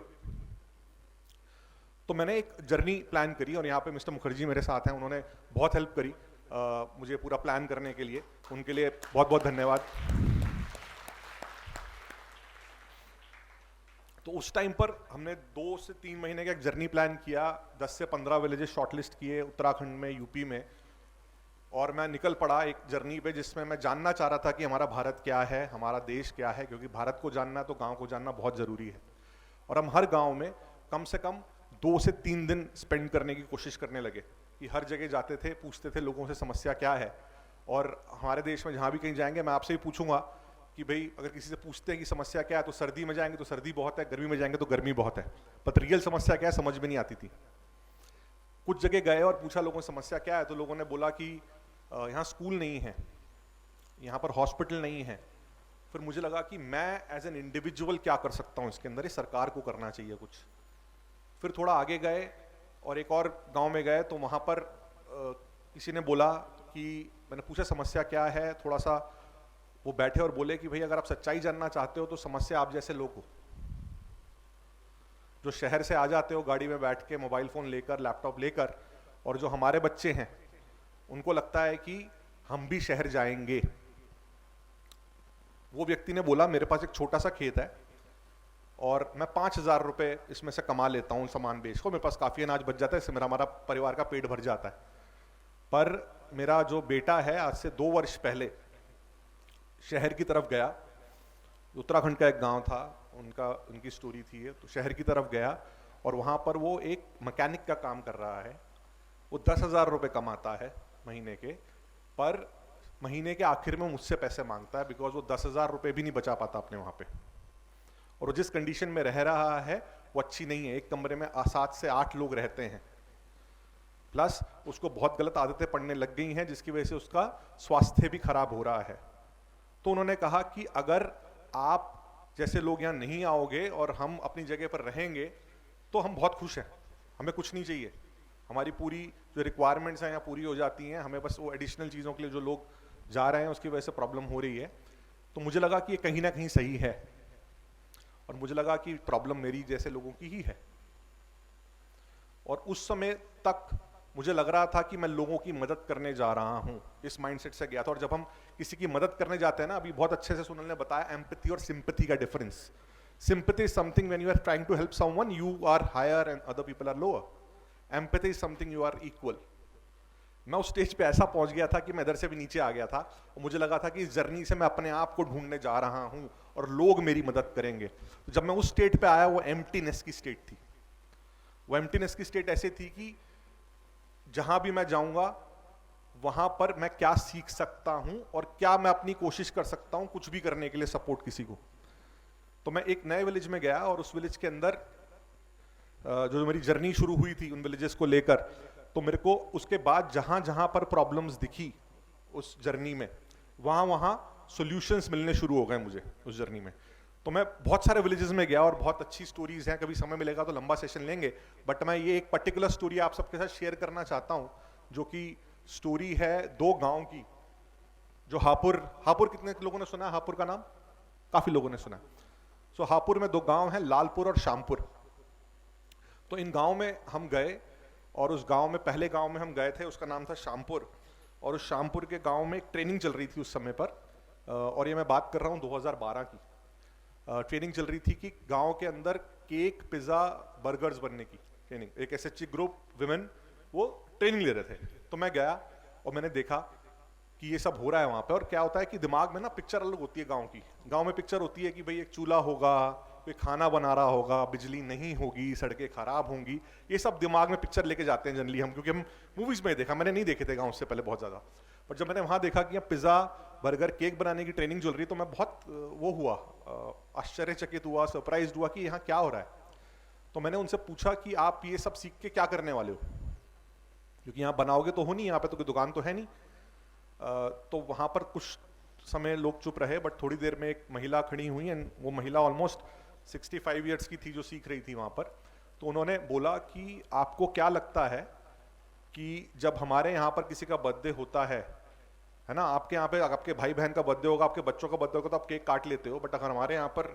तो मैंने एक जर्नी प्लान करी और यहाँ पे मिस्टर मुखर्जी मेरे साथ हैं, उन्होंने बहुत हेल्प करी मुझे पूरा प्लान करने के लिए, उनके लिए बहुत बहुत धन्यवाद। तो उस टाइम पर हमने 2 से 3 महीने का एक जर्नी प्लान किया, 10 से 15 विलेजेस शॉर्टलिस्ट किए उत्तराखंड में, यूपी में, और मैं निकल पड़ा एक जर्नी पे जिसमें मैं जानना चाह रहा था कि हमारा भारत क्या है, हमारा देश क्या है, क्योंकि भारत को जानना तो गांव को जानना बहुत ज़रूरी है। और हम हर गांव में कम से कम 2 से 3 दिन स्पेंड करने की कोशिश करने लगे कि हर जगह जाते थे, पूछते थे लोगों से समस्या क्या है। और हमारे देश में जहाँ भी कहीं जाएंगे मैं आपसे ही पूछूंगा कि भाई अगर किसी से पूछते हैं कि समस्या क्या है, तो सर्दी में जाएंगे तो सर्दी बहुत है, गर्मी में जाएंगे तो गर्मी बहुत है, पर रियल समस्या क्या है समझ में नहीं आती थी। कुछ जगह गए और पूछा लोगों से समस्या क्या है, तो लोगों ने बोला कि यहाँ स्कूल नहीं है, यहाँ पर हॉस्पिटल नहीं है। फिर मुझे लगा कि मैं एज एन इंडिविजुअल क्या कर सकता हूँ इसके अंदर, ये सरकार को करना चाहिए कुछ। फिर थोड़ा आगे गए और एक और गांव में गए, तो वहाँ पर किसी ने बोला कि, मैंने पूछा समस्या क्या है, थोड़ा सा वो बैठे और बोले कि भाई अगर आप सच्चाई जानना चाहते हो तो समस्या आप जैसे लोग हो, जो शहर से आ जाते हो गाड़ी में बैठ के मोबाइल फोन लेकर, लैपटॉप लेकर, और जो हमारे बच्चे हैं उनको लगता है कि हम भी शहर जाएंगे। वो व्यक्ति ने बोला मेरे पास एक छोटा सा खेत है और मैं 5,000 रुपए इसमें से कमा लेता हूँ सामान बेच को, मेरे पास काफी अनाज बच जाता है, इससे हमारा परिवार का पेट भर जाता है। पर मेरा जो बेटा है आज से 2 वर्ष पहले शहर की तरफ गया, उत्तराखंड का एक गांव था, उनकी स्टोरी थी ये, तो शहर की तरफ गया और वहां पर वो एक मैकेनिक का काम कर रहा है। वो 10,000 रुपए कमाता है महीने के, पर महीने के आखिर में मुझसे पैसे मांगता है, बिकॉज वो 10,000 रुपए भी नहीं बचा पाता अपने वहां पे। और जिस कंडीशन में रह रहा है वो अच्छी नहीं है, एक कमरे में 7 से 8 लोग रहते हैं, प्लस उसको बहुत गलत आदतें पड़ने लग गई हैं जिसकी वजह से उसका स्वास्थ्य भी खराब हो रहा है। तो उन्होंने कहा कि अगर आप जैसे लोग यहाँ नहीं आओगे और हम अपनी जगह पर रहेंगे तो हम बहुत खुश हैं, हमें कुछ नहीं चाहिए, हमारी पूरी जो रिक्वायरमेंट्स हैं यहाँ पूरी हो जाती हैं, हमें बस वो एडिशनल चीज़ों के लिए जो लोग जा रहे हैं उसकी वजह से प्रॉब्लम हो रही है। तो मुझे लगा कि ये कहीं ना कहीं सही है और मुझे लगा कि प्रॉब्लम मेरी जैसे लोगों की ही है। और उस समय तक मुझे लग रहा था कि मैं लोगों की मदद करने जा रहा हूं, इस माइंडसेट से गया था। और जब हम किसी की मदद करने जाते हैं ना, अभी बहुत अच्छे से सुनील ने बताया एम्पैथी और सिंपैथी का difference. Sympathy is something when you are trying to help someone you are higher and other people are lower. Empathy is something you are equal. मैं उस स्टेज पे ऐसा पहुंच गया था कि मैं इधर से भी नीचे आ गया था और मुझे लगा था कि इस जर्नी से मैं अपने आप को ढूंढने जा रहा हूं और लोग मेरी मदद करेंगे। तो जब मैं उस स्टेट पे आया, वो एम्प्टीनेस की स्टेट थी। वो एम्प्टीनेस की स्टेट ऐसे थी कि जहां भी मैं जाऊंगा वहां पर मैं क्या सीख सकता हूं और क्या मैं अपनी कोशिश कर सकता हूं कुछ भी करने के लिए, सपोर्ट किसी को। तो मैं एक नए विलेज में गया और उस विलेज के अंदर जो मेरी जर्नी शुरू हुई थी उन विलेजेस को लेकर, तो मेरे को उसके बाद जहां जहां पर प्रॉब्लम्स दिखी उस जर्नी में, वहां वहां सॉल्यूशंस मिलने शुरू हो गए मुझे उस जर्नी में। तो मैं बहुत सारे विलेजेस में गया और बहुत अच्छी स्टोरीज हैं, कभी समय मिलेगा तो लंबा सेशन लेंगे, बट मैं ये एक पर्टिकुलर स्टोरी आप सबके साथ शेयर करना चाहता हूं, जो कि स्टोरी है 2 गांव की, जो हापुर कितने लोगों ने सुना है? हापुर का नाम काफी लोगों ने सुना। सो हापुर में 2 गांव हैं, लालपुर और शामपुर। तो इन गांव में हम गए और उस गांव में, पहले गांव में हम गए थे उसका नाम था शामपुर, और उस शामपुर के गांव में एक ट्रेनिंग चल रही थी उस समय पर, और ये मैं बात कर रहा हूँ 2012 की। ट्रेनिंग चल रही थी कि गांव के अंदर केक, पिज्जा, बर्गर्स बनने की ट्रेनिंग, एक SHG ग्रुप विमेन वो ट्रेनिंग ले रहे थे। तो मैं गया और मैंने देखा कि ये सब हो रहा है वहां पे। और क्या होता है कि दिमाग में ना पिक्चर अलग होती है गांव की। गांव में पिक्चर होती है कि भाई एक चूल्हा होगा, कोई खाना बना रहा होगा, बिजली नहीं होगी, सड़कें खराब होंगी, ये सब दिमाग में पिक्चर लेके जाते हैं जनरली हम, क्योंकि हम मूवीज में देखा, मैंने नहीं देखे थे गांव से पहले बहुत ज्यादा। पर जब मैंने वहां देखा कि यहाँ पिज्जा, बर्गर, केक बनाने की ट्रेनिंग चल रही, तो मैं बहुत वो हुआ, आश्चर्यचकित हुआ, सरप्राइज हुआ कि यहाँ क्या हो रहा है। तो मैंने उनसे पूछा कि आप ये सब सीख के क्या करने वाले हो, क्योंकि यहाँ बनाओगे तो हो नहीं, यहाँ पे तो कोई दुकान तो है नहीं। तो वहां पर कुछ समय लोग चुप रहे, बट थोड़ी देर में एक महिला खड़ी हुई एंड वो महिला ऑलमोस्ट 65 ईयर्स की थी जो सीख रही थी वहाँ पर। तो उन्होंने बोला कि आपको क्या लगता है कि जब हमारे यहाँ पर किसी का बर्थडे होता है ना, आपके यहाँ पे आपके भाई बहन का बर्थडे होगा, आपके बच्चों का बर्थडे होगा तो आप केक काट लेते हो, बट अगर हमारे यहाँ पर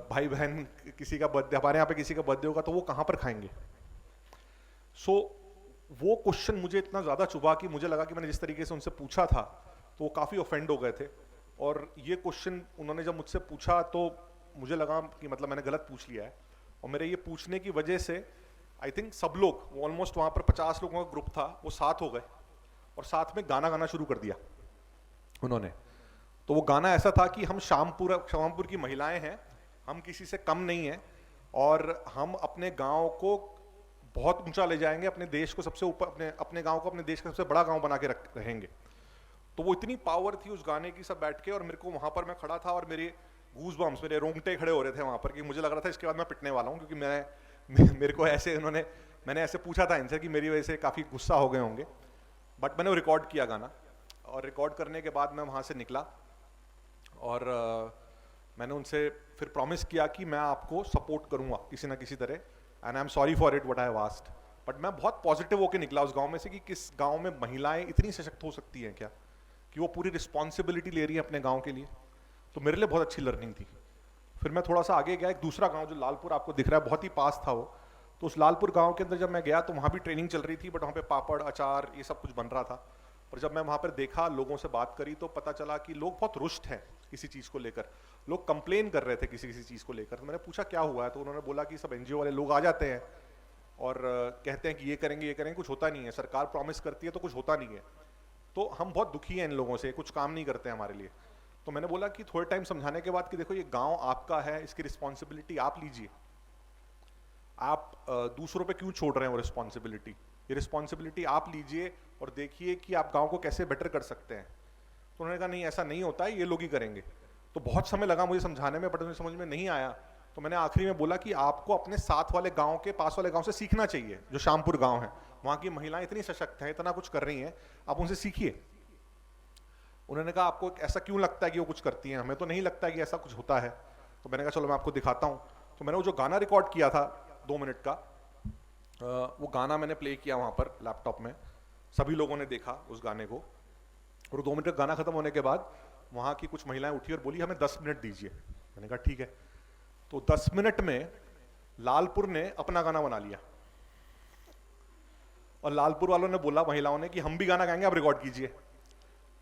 भाई बहन किसी का बर्थडे, हमारे यहाँ पे किसी का बर्थडे होगा तो वो कहाँ पर खाएंगे? सो वो क्वेश्चन मुझे इतना ज़्यादा चुभा कि मुझे लगा कि मैंने जिस तरीके से उनसे पूछा था तो वो काफ़ी ऑफेंड हो गए थे। और ये क्वेश्चन उन्होंने जब मुझसे पूछा तो मुझे लगा कि मतलब मैंने गलत पूछ लिया है। और मेरे ये पूछने की वजह से आई थिंक सब लोग, ऑलमोस्ट वहाँ पर 50 लोगों का ग्रुप था, वो साथ हो गए और साथ में गाना गाना शुरू कर दिया उन्होंने। तो वो गाना ऐसा था कि हम शामपुर की महिलाएं हैं, हम किसी से कम नहीं हैं और हम अपने गांव को बहुत ऊंचा ले जाएंगे, अपने देश को सबसे ऊपर, अपने गांव को अपने देश का सबसे बड़ा गांव बना के रहेंगे। तो वो इतनी पावर थी उस गाने की सब बैठ के, और मेरे को वहाँ पर मैं खड़ा था और मेरे गूज़बम्प्स, मेरे रोंगटे खड़े हो रहे थे वहाँ पर कि मुझे लग रहा था इसके बाद मैं पिटने वाला हूँ, क्योंकि मेरे को ऐसे मैंने ऐसे पूछा था इनसे कि मेरी वजह से काफ़ी गुस्सा हो गए होंगे। बट मैंने वो रिकॉर्ड किया गाना, और रिकॉर्ड करने के बाद मैं वहाँ से निकला और मैंने उनसे फिर प्रॉमिस किया कि मैं आपको सपोर्ट करूँगा किसी ना किसी तरह, and I am sorry for it what I have asked. But मैं बहुत पॉजिटिव होकर निकला उस गांव में से कि किस गांव में महिलाएं इतनी सशक्त हो सकती हैं क्या, कि वो पूरी रिस्पॉन्सिबिलिटी ले रही है अपने गांव के लिए। तो मेरे लिए बहुत अच्छी लर्निंग थी। फिर मैं थोड़ा सा आगे गया, एक दूसरा गांव जो लालपुर आपको दिख रहा है, बहुत ही पास था वो। तो उस लालपुर गांव के अंदर जब मैं गया तो वहाँ भी ट्रेनिंग चल रही थी, बट वहाँ पे पापड़ अचार ये सब कुछ बन रहा था। और जब मैं वहाँ पर देखा, लोगों से बात करी, तो पता चला कि लोग बहुत रुष्ट हैं किसी चीज़ को लेकर, लोग कंप्लेन कर रहे थे किसी चीज़ को लेकर। तो मैंने पूछा क्या हुआ है, तो उन्होंने बोला कि सब NGO वाले लोग आ जाते हैं और कहते हैं कि ये करेंगे, कुछ होता नहीं है, सरकार प्रॉमिस करती है तो कुछ होता नहीं है, तो हम बहुत दुखी हैं इन लोगों से, कुछ काम नहीं करते हैं हमारे लिए। तो मैंने बोला कि थोड़े टाइम समझाने के बाद कि देखो ये गांव आपका है, इसकी रिस्पॉन्सिबिलिटी आप लीजिए, आप दूसरों पे क्यों छोड़ रहे हैं वो रिस्पॉन्सिबिलिटी, ये रिस्पॉन्सिबिलिटी आप लीजिए और देखिए कि आप गांव को कैसे बेटर कर सकते हैं। तो उन्होंने कहा नहीं ऐसा नहीं होता है, ये लोग ही करेंगे। तो बहुत समय लगा मुझे समझाने में, बट मुझे समझ में नहीं आया। तो मैंने आखिरी में बोला कि आपको अपने साथ वाले गांव के पास वाले गांव से सीखना चाहिए, जो शामपुर गांव है, वहाँ की महिलाएं इतनी सशक्त हैं, इतना कुछ कर रही हैं, आप उनसे सीखिए। उन्होंने कहा आपको ऐसा क्यों लगता है कि वो कुछ करती हैं, हमें तो नहीं लगता है कि ऐसा कुछ होता है। तो मैंने कहा चलो मैं आपको दिखाता हूँ। तो मैंने वो जो गाना रिकॉर्ड किया था 2 मिनट का, वो गाना मैंने प्ले किया वहाँ पर लैपटॉप में, सभी लोगों ने देखा उस गाने को। और 2 मिनट का गाना खत्म होने के बाद वहाँ की कुछ महिलाएं उठी और बोली हमें 10 मिनट दीजिए। मैंने कहा ठीक है। तो 10 मिनट में लालपुर ने अपना गाना बना लिया, और लालपुर वालों ने बोला महिलाओं ने कि हम भी गाना गाएंगे, आप रिकॉर्ड कीजिए।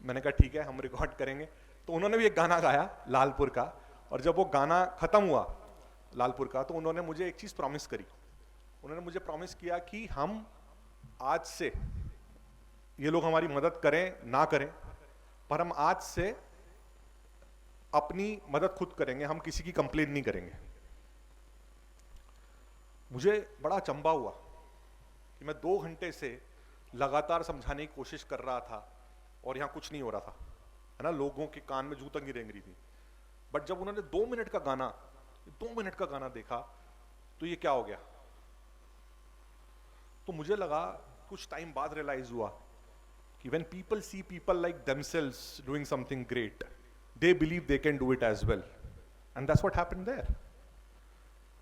मैंने कहा ठीक है, हम रिकॉर्ड करेंगे। तो उन्होंने भी एक गाना गाया लालपुर का, और जब वो गाना खत्म हुआ लालपुर का, तो उन्होंने मुझे एक चीज प्रॉमिस करी। उन्होंने मुझे प्रॉमिस किया कि हम आज से, ये लोग हमारी मदद करें ना करें, पर हम आज से अपनी मदद खुद करेंगे, हम किसी की कंप्लेन नहीं करेंगे। मुझे बड़ा अचंभा हुआ कि मैं 2 घंटे से लगातार समझाने की कोशिश कर रहा था और यहाँ कुछ नहीं हो रहा था, है ना, लोगों के कान में जूं तक रेंग रही थी। बट जब उन्होंने 2 मिनट का गाना देखा तो ये क्या हो गया। तो मुझे लगा, कुछ टाइम बाद रियलाइज हुआ कि when people see people like themselves doing something great, they believe they can do it as well, and that's what happened there.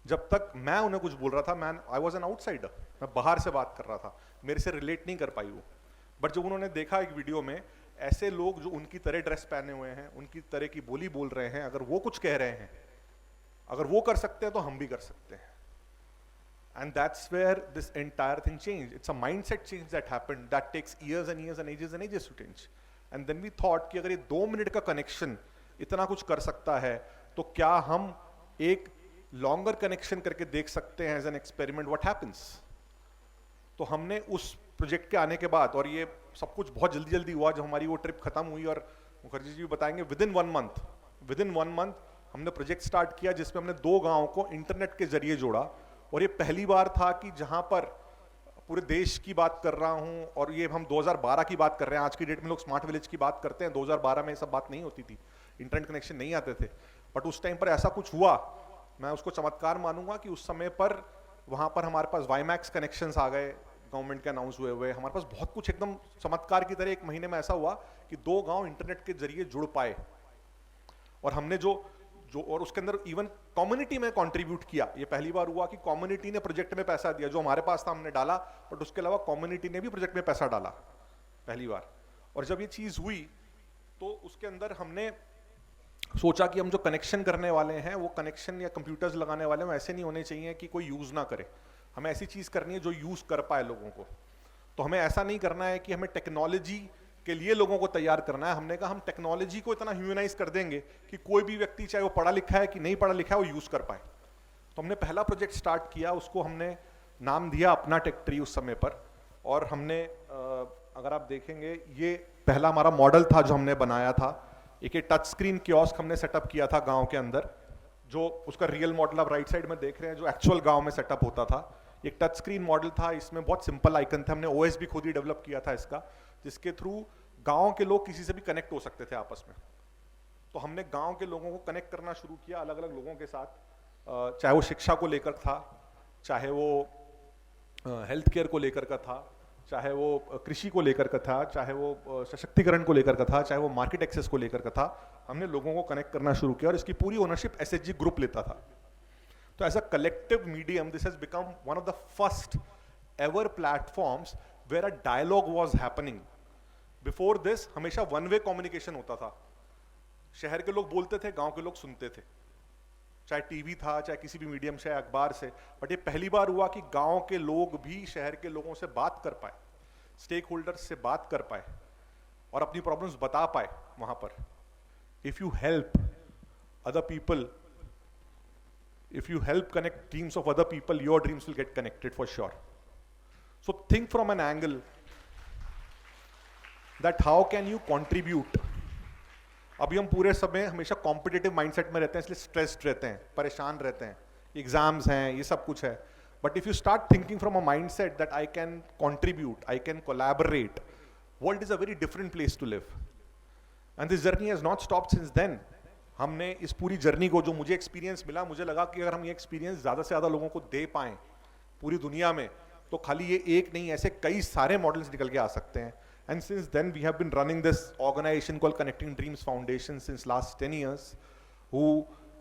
जब तक मैं उन्हें कुछ बोल रहा था, I was an outsider, मैं बाहर से बात कर रहा था, मेरे से रिलेट नहीं कर पाई वो। बट जब उन्होंने देखा एक वीडियो में ऐसे लोग जो उनकी तरह ड्रेस पहने हुए हैं, उनकी तरह की बोली बोल रहे हैं, अगर वो कुछ कह रहे हैं, अगर वो कर सकते हैं तो हम भी कर सकते हैं। And that's where this entire thing changed. It's a mindset change that happened that takes years and years and ages to change. And then we thought कि अगर ये 2 मिनट का कनेक्शन इतना कुछ कर सकता है, तो क्या हम एक लॉन्गर कनेक्शन करके देख सकते हैं as an experiment what happens. तो हमने उस प्रोजेक्ट के आने के बाद, और ये सब कुछ बहुत जल्दी हुआ, जब हमारी वो ट्रिप खत्म हुई, और मुखर्जी जी भी बताएंगे, विदिन वन मंथ हमने प्रोजेक्ट स्टार्ट किया जिसमें हमने 2 गाँव को इंटरनेट के जरिए जोड़ा। और ये पहली बार था कि जहां पर पूरे देश की बात कर रहा हूं, और ये हम 2012 की बात कर रहे हैं। आज की डेट में लोग स्मार्ट विलेज की बात करते हैं, 2012 में ये सब बात नहीं होती थी, इंटरनेट कनेक्शन नहीं आते थे। बट उस टाइम पर ऐसा कुछ हुआ, मैं उसको चमत्कार मानूंगा कि उस समय पर वहां पर हमारे पास वाईमैक्स कनेक्शंस आ गए, गवर्नमेंट के अनाउंस हुए, हमारे पास बहुत कुछ एकदम चमत्कार की तरह 1 महीने में ऐसा हुआ कि 2 गाँव इंटरनेट के जरिए जुड़ पाए। और हमने जो जो, और उसके अंदर इवन कम्युनिटी में कंट्रीब्यूट किया। ये पहली बार हुआ कि कम्युनिटी ने प्रोजेक्ट में पैसा दिया, जो हमारे पास था हमने डाला, बट उसके अलावा कम्युनिटी ने भी प्रोजेक्ट में पैसा डाला पहली बार। और जब ये चीज़ हुई तो उसके अंदर हमने सोचा कि हम जो कनेक्शन करने वाले हैं वो कनेक्शन या कंप्यूटर्स लगाने वाले हैं ऐसे नहीं होने चाहिए कि कोई यूज़ ना करे, हमें ऐसी चीज़ करनी है जो यूज़ कर पाए लोगों को। तो हमें ऐसा नहीं करना है कि हमें टेक्नोलॉजी के लिए लोगों को तैयार करना है, हमने कहा हम टेक्नोलॉजी को इतना ह्यूमनाइज कर देंगे कि कोई भी व्यक्ति चाहे वो पढ़ा लिखा है कि नहीं पढ़ा लिखा है वो यूज़ कर पाए। तो हमने पहला प्रोजेक्ट स्टार्ट किया, उसको हमने नाम दिया अपना टेक ट्री उस समय पर। और हमने अगर आप देखेंगे ये पहला हमारा मॉडल था जो हमने बनाया था। एक टच स्क्रीन कियोस्क हमने सेटअप किया था गांव के अंदर, जो उसका रियल मॉडल आप राइट साइड में देख रहे हैं जो एक्चुअल गांव में सेटअप होता था। एक टच स्क्रीन मॉडल था, इसमें बहुत सिंपल आइकन थे, हमने ओएस भी खुद ही डेवलप किया था इसका, जिसके थ्रू गांव के लोग किसी से भी कनेक्ट हो सकते थे आपस में। तो हमने गांव के लोगों को कनेक्ट करना शुरू किया अलग अलग लोगों के साथ, चाहे वो शिक्षा को लेकर था, चाहे वो हेल्थ केयर को लेकर का था, चाहे वो कृषि को लेकर का था, चाहे वो सशक्तिकरण को लेकर का था, चाहे वो मार्केट एक्सेस को लेकर का था। हमने लोगों को कनेक्ट करना शुरू किया और इसकी पूरी ओनरशिप एसएचजी ग्रुप लेता था। तो as a collective medium this has become one of the first ever platforms where a dialogue was happening. Before this हमेशा वन वे कम्युनिकेशन होता था, शहर के लोग बोलते थे, गांव के लोग सुनते थे, चाहे टीवी था, चाहे किसी भी मीडियम से, अखबार से। बट ये पहली बार हुआ कि गांव के लोग भी शहर के लोगों से बात कर पाए, स्टेक होल्डर्स से बात कर पाए और अपनी प्रॉब्लम्स बता पाए वहां पर। If you help other people, if you help connect dreams of other people, your dreams will get connected for sure. So think from an angle that how can you contribute. अभी हम पूरे समय हमेशा कॉम्पिटिटिव माइंडसेट में रहते हैं, इसलिए स्ट्रेस्ड रहते हैं, परेशान रहते हैं, एग्जाम्स हैं, ये सब कुछ है। But if you start thinking from a mindset that I can contribute, I can collaborate, world is a very different place to live. And this journey has not stopped since then. हमने इस पूरी जर्नी को, जो मुझे एक्सपीरियंस मिला, मुझे लगा कि अगर हम ये एक्सपीरियंस ज़्यादा से ज़्यादा लोगों को दे पाएँ पूरी दुनिया में, तो खाली ये एक नहीं, ऐसे कई सारे मॉडल्स निकल के आ सकते हैं। And since then, we have been running this organization called Connecting Dreams Foundation since last 10 years,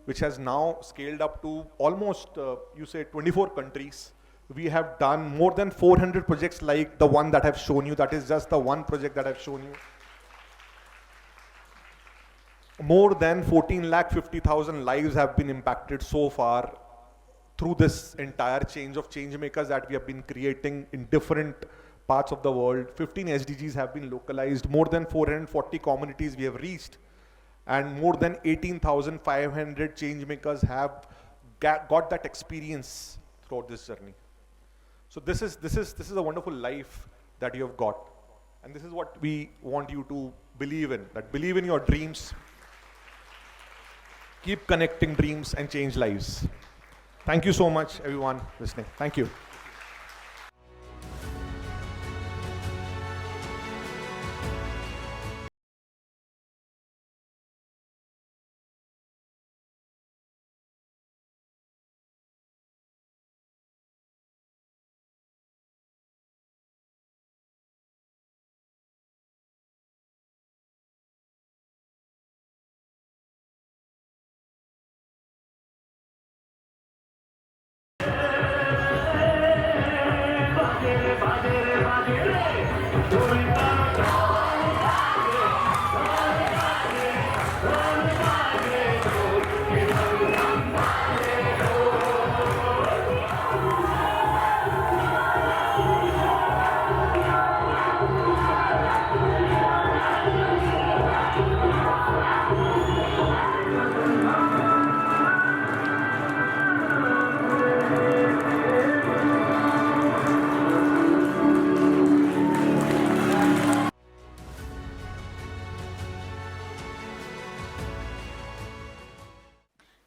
which has now scaled up to almost, you say 24 countries. We have done more than 400 projects like the one that I've shown you. That is just the one project that I've shown you. More than 14,50,000 lives have been impacted so far through this entire change of change makers that we have been creating in different parts of the world. 15 SDGs have been localized, more than 440 communities we have reached, and more than 18,500 change makers have got that experience throughout this journey. So this is a wonderful life that you have got, and this is what we want you to believe in, that believe in your dreams, keep connecting dreams and change lives. Thank you so much everyone listening. Thank you.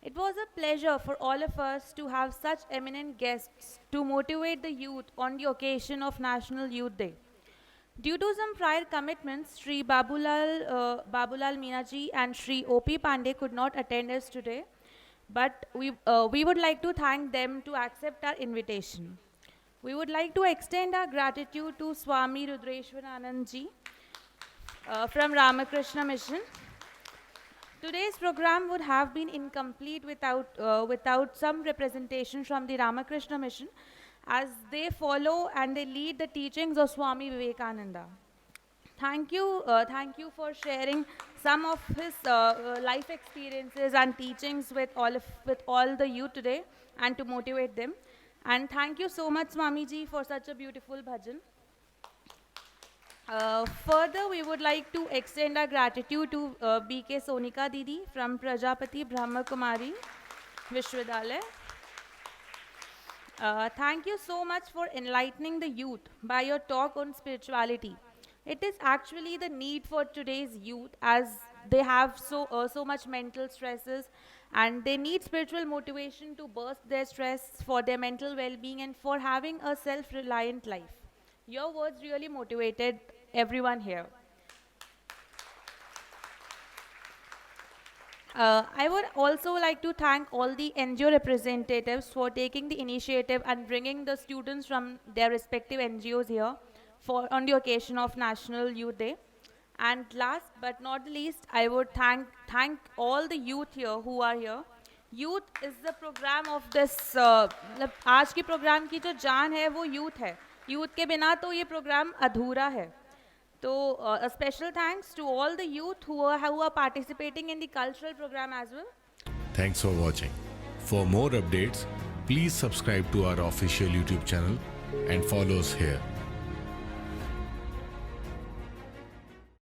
It was a pleasure for all of us to have such eminent guests to motivate the youth on the occasion of National Youth Day. Due to some prior commitments, Sri Babulal Meenaji and Sri O.P. Pandey could not attend us today, but we would like to thank them to accept our invitation. We would like to extend our gratitude to Swami Rudreshwaranand ji from Ramakrishna Mission Today's program would have been incomplete without some representation from the Ramakrishna Mission, as they follow and they lead the teachings of Swami Vivekananda. Thank you for sharing some of his life experiences and teachings with all the youth today, and to motivate them. And thank you so much, Swami Ji, for such a beautiful bhajan. Further, we would like to extend our gratitude to B.K. Sonika Didi from Prajapati Brahma Kumari Vishwadhyalaya. Thank you so much for enlightening the youth by your talk on spirituality. It is actually the need for today's youth, as they have so much mental stresses, and they need spiritual motivation to burst their stress, for their mental well-being, and for having a self-reliant life. Your words really motivated everyone here. I would also like to thank all the NGO representatives for taking the initiative and bringing the students from their respective NGOs here on the occasion of National Youth Day. And last but not the least, I would thank all the youth here who are here. Youth is the program of this, आज की program की जो जान है वो youth है. Youth के बिना तो ये program अधूरा है. So a special thanks to all the youth who are participating in the cultural program as well. Thanks for watching. For more updates, please subscribe to our official YouTube channel and follow us here.